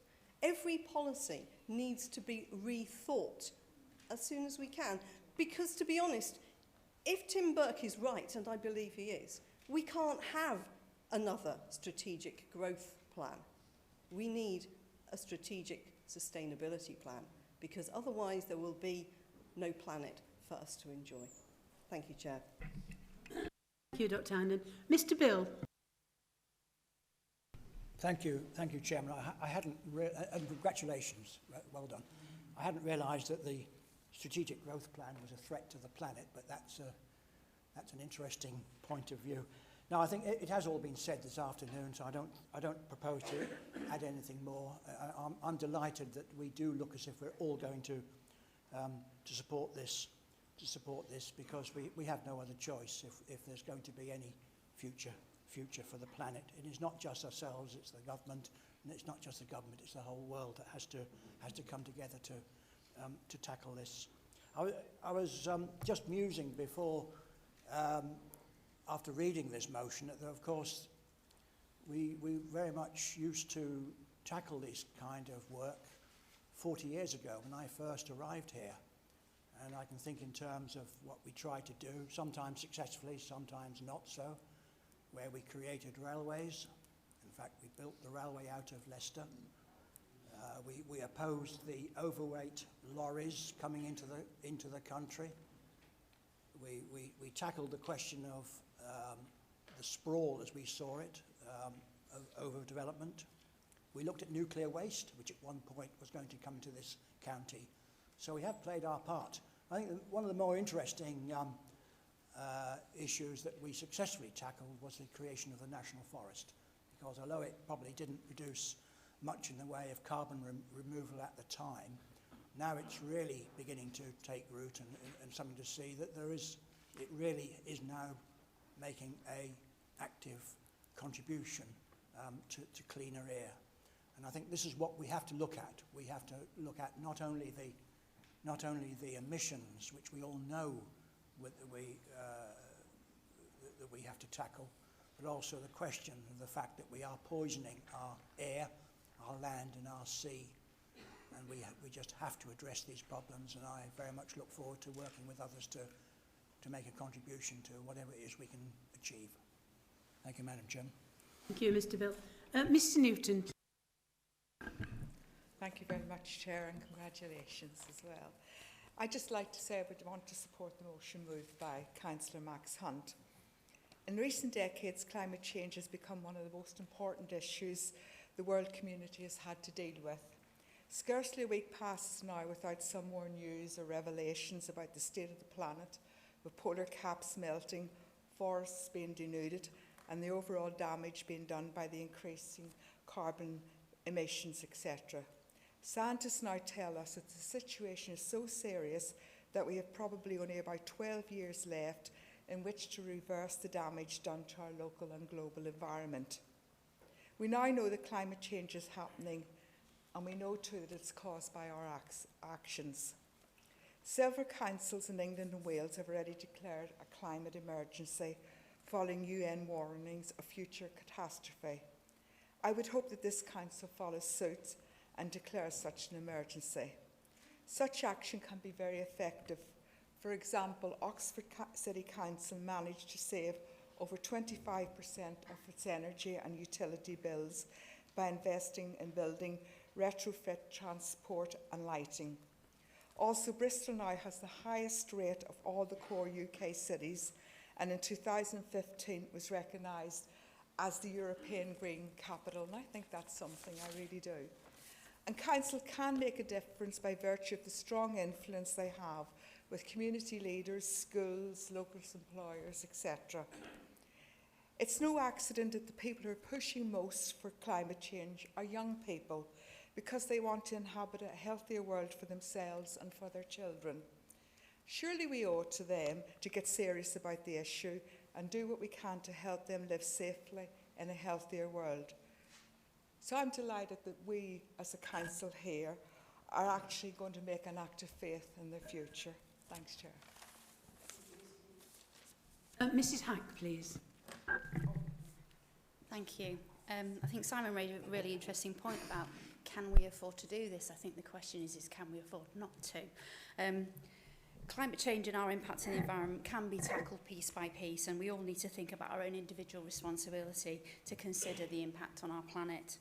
Every policy needs to be rethought as soon as we can. Because to be honest, if Tim Burke is right, and I believe he is, we can't have another strategic growth plan. We need a strategic sustainability plan, because otherwise there will be no planet for us to enjoy. Thank you, Chair. Thank you, Dr. Hannon. Mr. Bill. Thank you, Chairman. I hadn't, and congratulations, well done. I hadn't realised that the strategic growth plan was a threat to the planet, but that's an interesting point of view. Now, I think it has all been said this afternoon, so I don't propose to add anything more. I'm delighted that we do look as if we're all going to support this, because we have no other choice if there's going to be any future for the planet. It is not just ourselves, it's the government, and it's not just the government, it's the whole world that has to come together to tackle this. I was just musing before, after reading this motion, that of course we very much used to tackle this kind of work 40 years ago when I first arrived here. And I can think in terms of what we tried to do, sometimes successfully, sometimes not so, where we created railways. In fact, we built the railway out of Leicester. We opposed the overweight lorries coming into the country. We tackled the question of the sprawl as we saw it, of overdevelopment. We looked at nuclear waste, which at one point was going to come to this county. So we have played our part. I think one of the more interesting issues that we successfully tackled was the creation of the National Forest, because although it probably didn't produce much in the way of carbon removal at the time, now it's really beginning to take root and something to see that it really is now making an active contribution to cleaner air. And I think this is what we have to look at. We have to look at not only the emissions, which we all know that we have to tackle, but also the question of the fact that we are poisoning our air, our land and our sea. And we just have to address these problems, and I very much look forward to working with others to make a contribution to whatever it is we can achieve. Thank you, Madam Chairman. Thank you, Mr Bill. Mr Newton. Thank you very much, Chair, and congratulations as well. I'd just like to say I would want to support the motion moved by Councillor Max Hunt. In recent decades, climate change has become one of the most important issues the world community has had to deal with. Scarcely a week passes now without some more news or revelations about the state of the planet, with polar caps melting, forests being denuded, and the overall damage being done by the increasing carbon emissions, etc. Scientists now tell us that the situation is so serious that we have probably only about 12 years left in which to reverse the damage done to our local and global environment. We now know that climate change is happening, and we know too that it's caused by our actions. Several councils in England and Wales have already declared a climate emergency following UN warnings of future catastrophe. I would hope that this council follows suit and declares such an emergency. Such action can be very effective. For example, Oxford City Council managed to save over 25% of its energy and utility bills by investing in building retrofit transport and lighting. Also, Bristol now has the highest rate of all the core UK cities, and in 2015 was recognised as the European Green Capital, and I think that's something I really do. And council can make a difference by virtue of the strong influence they have with community leaders, schools, local employers, etc. It's no accident that the people who are pushing most for climate change are young people, because they want to inhabit a healthier world for themselves and for their children. Surely we owe it to them to get serious about the issue and do what we can to help them live safely in a healthier world. So I'm delighted that we, as a council here, are actually going to make an act of faith in the future. Thanks, Chair. Mrs Hack, please. Thank you. I think Simon made a really interesting point about can we afford to do this? I think the question is can we afford not to? Climate change and our impact on the environment can be tackled piece by piece, and we all need to think about our own individual responsibility to consider the impact on our planet.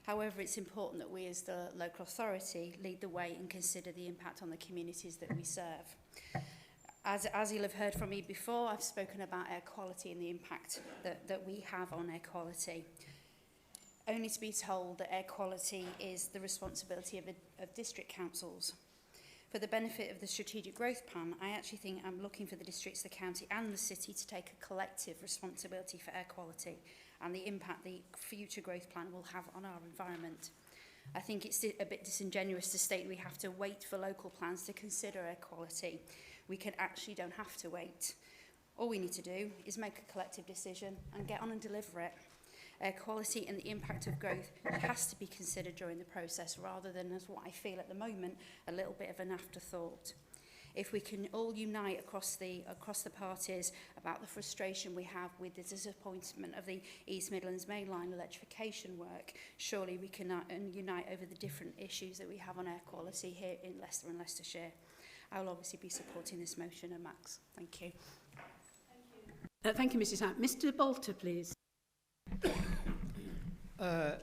However, it's important that we as the local authority lead the way and consider the impact on the communities that we serve. As you'll have heard from me before, I've spoken about air quality and the impact that we have on air quality. Only to be told that air quality is the responsibility of district councils. For the benefit of the strategic growth plan, I actually think I'm looking for the districts, the county and the city to take a collective responsibility for air quality and the impact the future growth plan will have on our environment. I think it's a bit disingenuous to state we have to wait for local plans to consider air quality. We don't have to wait. All we need to do is make a collective decision and get on and deliver it. Air quality and the impact of growth has to be considered during the process rather than, as what I feel at the moment, a little bit of an afterthought. If we can all unite across the parties about the frustration we have with the disappointment of the East Midlands mainline electrification work, surely we can unite over the different issues that we have on air quality here in Leicester and Leicestershire. I will obviously be supporting this motion, and Max, thank you. Thank you, Mrs Hack. Mr Bolter, please. Thank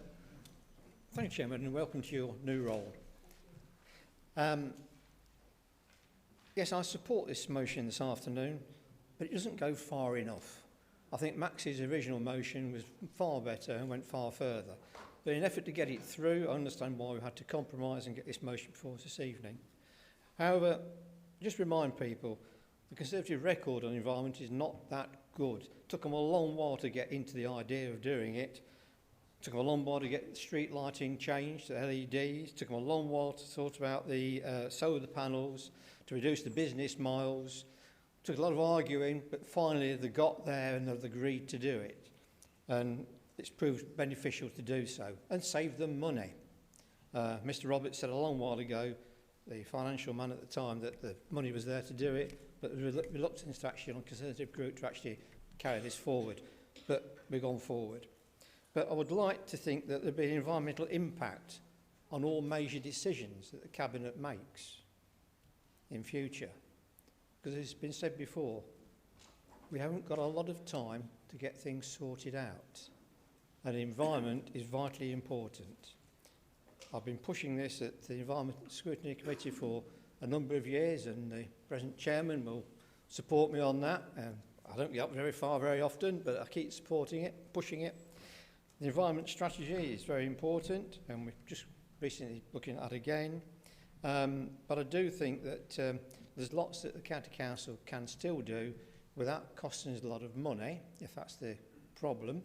you, Chairman, and welcome to your new role. Yes, I support this motion this afternoon, but it doesn't go far enough. I think Max's original motion was far better and went far further. But in an effort to get it through, I understand why we had to compromise and get this motion before us this evening. However, just remind people, the Conservative record on the environment is not that good. It took them a long while to get into the idea of doing it. It took them a long while to get the street lighting changed to LEDs. It took them a long while to sort about the solar panels, to reduce the business miles. It took a lot of arguing, but finally they got there and they've agreed to do it. And it's proved beneficial to do so and save them money. Mr Roberts said a long while ago, the financial man at the time, that the money was there to do it, but there was reluctance to actually, on a Conservative group, to actually carry this forward. But we've gone forward. But I would like to think that there'd be an environmental impact on all major decisions that the Cabinet makes in future. Because as it's been said before, we haven't got a lot of time to get things sorted out. And the environment is vitally important. I've been pushing this at the Environment Scrutiny Committee for a number of years, and the present chairman will support me on that. I don't get up very far very often, but I keep supporting it, pushing it. The environment strategy is very important, and we're just recently looking at it again. But I do think that there's lots that the County Council can still do without costing us a lot of money, if that's the problem,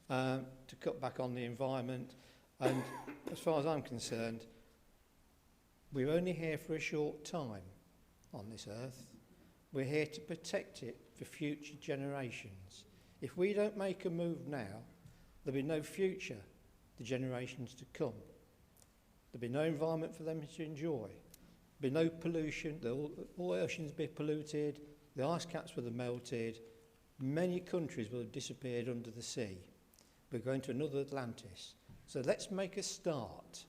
to cut back on the environment. And as far as I'm concerned, we're only here for a short time on this earth. We're here to protect it for future generations. If we don't make a move now, there'll be no future to generations to come. There'll be no environment for them to enjoy. There'll be no pollution. All oceans will be polluted. The ice caps will have melted. Many countries will have disappeared under the sea. We're going to another Atlantis. So let's make a start.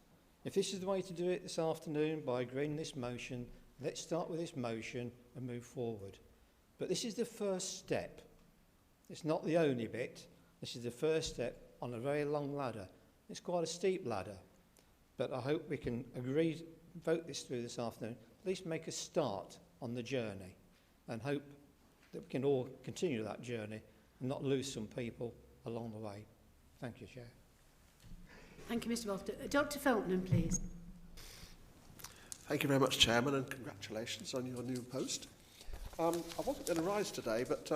If this is the way to do it this afternoon by agreeing this motion, let's start with this motion and move forward. But this is the first step. It's not the only bit. This is the first step on a very long ladder. It's quite a steep ladder. But I hope we can agree, vote this through this afternoon, at least make a start on the journey, and hope that we can all continue that journey and not lose some people along the way. Thank you, Chair. Thank you, Mr. Bolton. Dr. Feltman, please. Thank you very much, Chairman, and congratulations on your new post. I wasn't going to rise today, but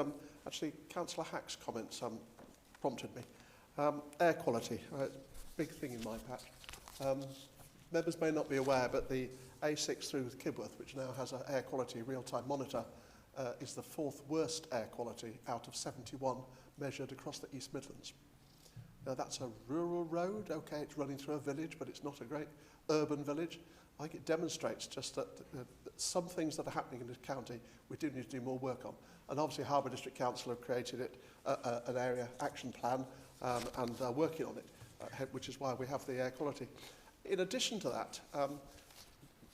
actually Councillor Hack's comments prompted me. Air quality, big thing in my patch. Members may not be aware, but the A6 through Kibworth, which now has an air quality real-time monitor, is the 4th worst air quality out of 71 measured across the East Midlands. Now, that's a rural road. OK, it's running through a village, but it's not a great urban village. I think it demonstrates just that some things that are happening in this county we do need to do more work on. And obviously, Harbour District Council have created an area action plan and are working on it, which is why we have the air quality. In addition to that,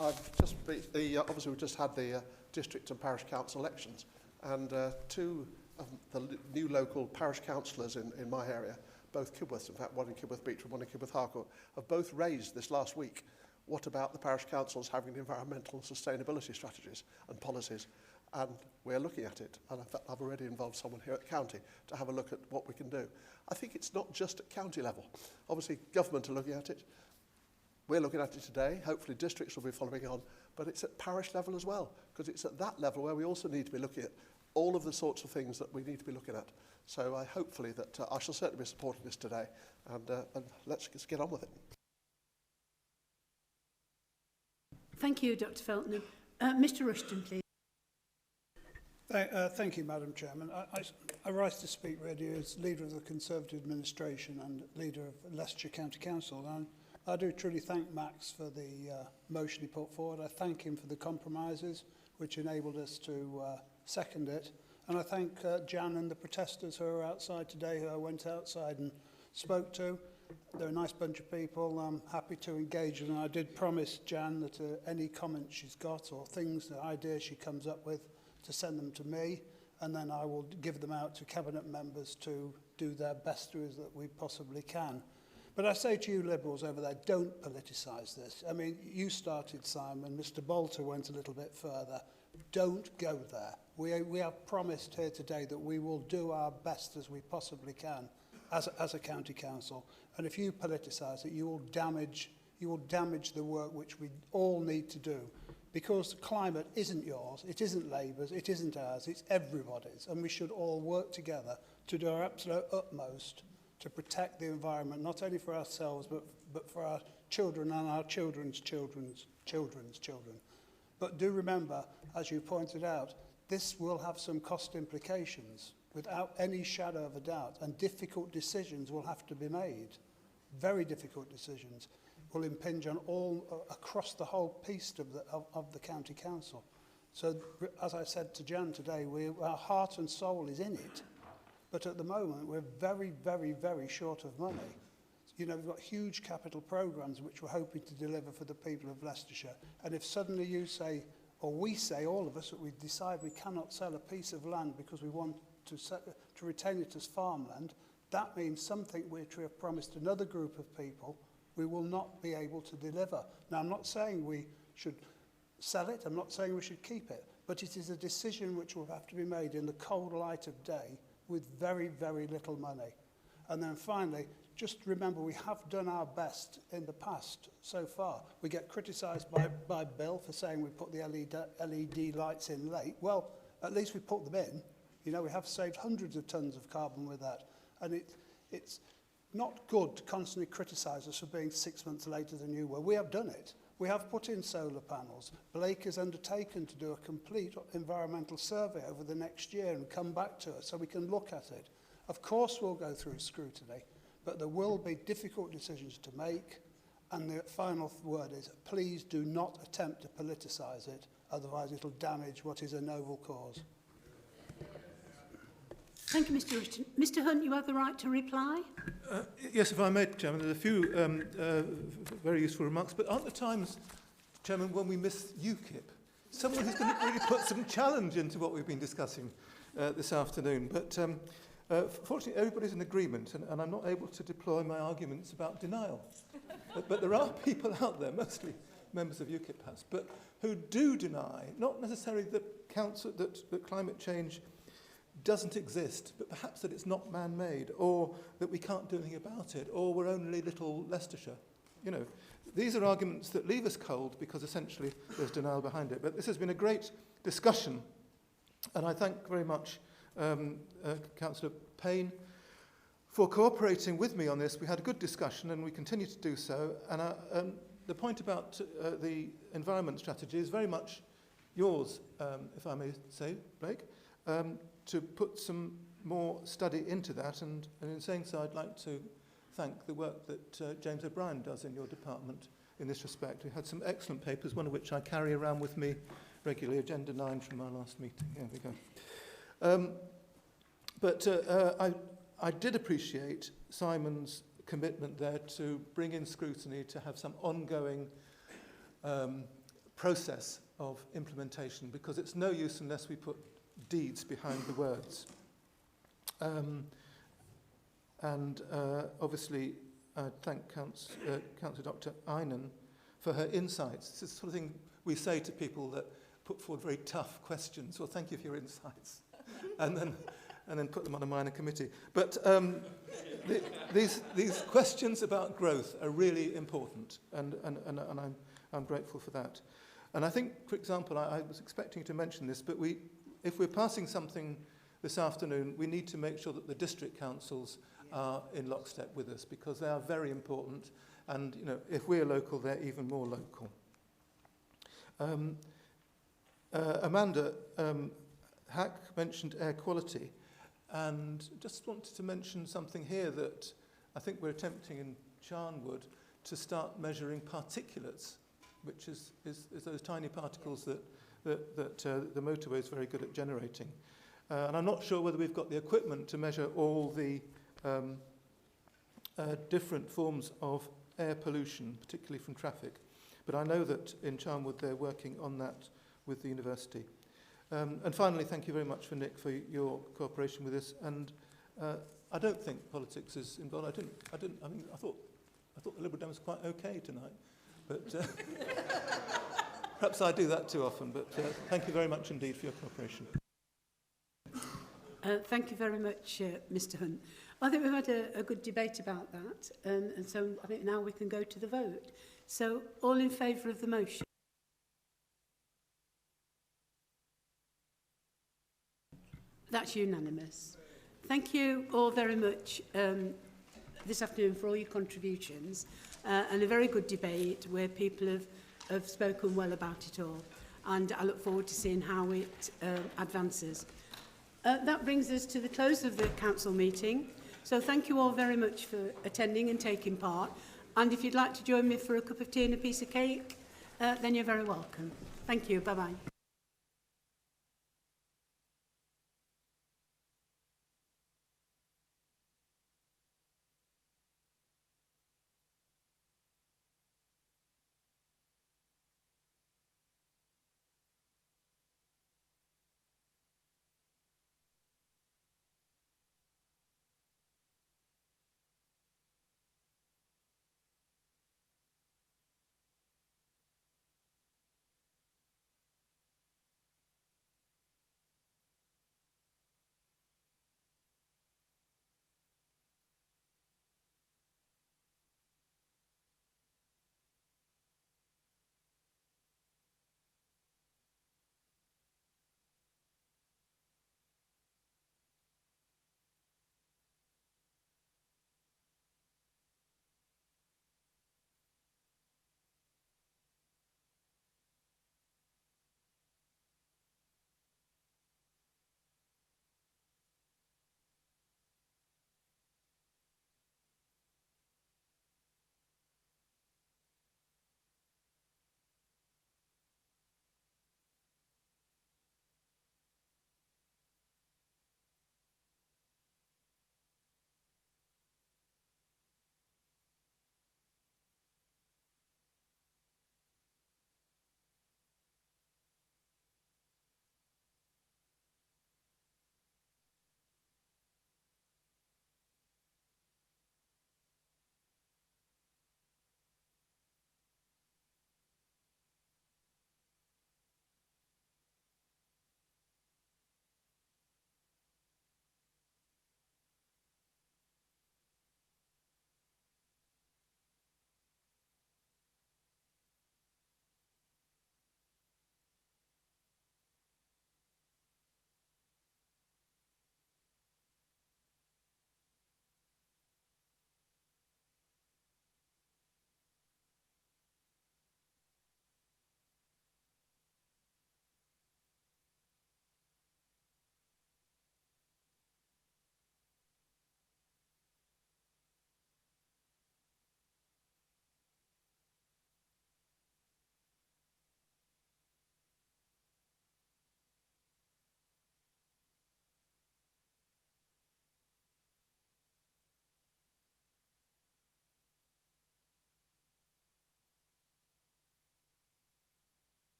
obviously we've just had the district and parish council elections, and two of the new local parish councillors in my area, both Kibworth, in fact one in Kibworth Beach and one in Kibworth Harcourt, have both raised this last week, what about the parish councils having environmental and sustainability strategies and policies? And we're looking at it, and in fact I've already involved someone here at the county to have a look at what we can do. I think it's not just at county level. Obviously government are looking at it. We're looking at it today. Hopefully districts will be following on, but it's at parish level as well, because it's at that level where we also need to be looking at all of the sorts of things that we need to be looking at. So I hopefully that I shall certainly be supporting this today, and let's get on with it. Thank you, Dr. Feltman. Mr. Rushton, please. Thank you, Madam Chairman. I rise to speak really as Leader of the Conservative Administration and Leader of Leicestershire County Council. And I do truly thank Max for the motion he put forward. I thank him for the compromises which enabled us to second it. And I thank Jan and the protesters who are outside today, who I went outside and spoke to. They're a nice bunch of people. I'm happy to engage, and I did promise Jan that any comments she's got or things, the ideas she comes up with, to send them to me, and then I will give them out to Cabinet members to do their best as that we possibly can. But I say to you Liberals over there, don't politicise this. I mean, you started, Simon. Mr. Bolter went a little bit further. Don't go there. We have promised here today that we will do our best as we possibly can as a county council. And if you politicise it, you will damage the work which we all need to do. Because the climate isn't yours, it isn't Labour's, it isn't ours, it's everybody's. And we should all work together to do our absolute utmost to protect the environment, not only for ourselves, but for our children and our children's children's children's children. But do remember, as you pointed out, this will have some cost implications without any shadow of a doubt, and difficult decisions will have to be made. Very difficult decisions will impinge on all across the whole piece of the county council. So, as I said to Jan today, our heart and soul is in it, but at the moment we're very, very, very short of money. You know, we've got huge capital programmes which we're hoping to deliver for the people of Leicestershire, and if suddenly you say, or we say, all of us, that we decide we cannot sell a piece of land because we want to retain it as farmland, that means something which we have promised another group of people we will not be able to deliver. Now, I'm not saying we should sell it, I'm not saying we should keep it, but it is a decision which will have to be made in the cold light of day with very, very little money. And then finally, just remember we have done our best in the past so far. We get criticised by Bill for saying we put the LED lights in late. Well, at least we put them in. You know, we have saved hundreds of tonnes of carbon with that. And it's not good to constantly criticise us for being 6 months later than you were. We have done it. We have put in solar panels. Blake has undertaken to do a complete environmental survey over the next year and come back to us so we can look at it. Of course we'll go through scrutiny, but there will be difficult decisions to make, and the final word is, please do not attempt to politicise it, otherwise it'll damage what is a noble cause. Thank you, Mr. Rushton. Mr. Hunt, you have the right to reply. Yes, if I may, Chairman, there's a few very useful remarks, but aren't there times, Chairman, when we miss UKIP? Someone who's going to really put some challenge into what we've been discussing this afternoon. But fortunately, everybody's in agreement, and I'm not able to deploy my arguments about denial. But there are people out there, mostly members of UKIP perhaps, but who do deny, not necessarily that climate change doesn't exist, but perhaps that it's not man-made, or that we can't do anything about it, or we're only little Leicestershire. You know, these are arguments that leave us cold because essentially there's denial behind it. But this has been a great discussion, and I thank very much Councillor Payne for cooperating with me on this. We had a good discussion, and we continue to do so. And the point about the environment strategy is very much yours, if I may say, Blake. To put some more study into that, and in saying so, I'd like to thank the work that James O'Brien does in your department in this respect. We had some excellent papers, one of which I carry around with me regularly, Agenda 9 from our last meeting. Here we go. I did appreciate Simon's commitment there to bring in scrutiny, to have some ongoing process of implementation, because it's no use unless we put deeds behind the words. Obviously, I thank Councillor Dr. Einan for her insights. This is the sort of thing we say to people that put forward very tough questions. Well, thank you for your insights. and then put them on a minor committee. But these questions about growth are really important, and I'm grateful for that. And I think, for example, I was expecting you to mention this, but if we're passing something this afternoon, we need to make sure that the district councils are in lockstep with us, because they are very important, and you know, if we're local, they're even more local. Amanda Hack mentioned air quality, and just wanted to mention something here that I think we're attempting in Charnwood to start measuring particulates, which is those tiny particles that the motorway is very good at generating. And I'm not sure whether we've got the equipment to measure all the different forms of air pollution, particularly from traffic. But I know that in Charnwood they're working on that with the university. And finally, thank you very much for Nick for your cooperation with this. And I don't think politics is involved. I thought the Liberal Dems were quite okay tonight, but perhaps I do that too often. But thank you very much indeed for your cooperation. Thank you very much, Mr. Hunt. I think we've had a good debate about that, and so I think now we can go to the vote. So, all in favour of the motion? That's unanimous. Thank you all very much this afternoon for all your contributions, and a very good debate where people have spoken well about it all, and I look forward to seeing how it advances. That brings us to the close of the council meeting. So thank you all very much for attending and taking part. And if you'd like to join me for a cup of tea and a piece of cake, then you're very welcome. Thank you. Bye-bye.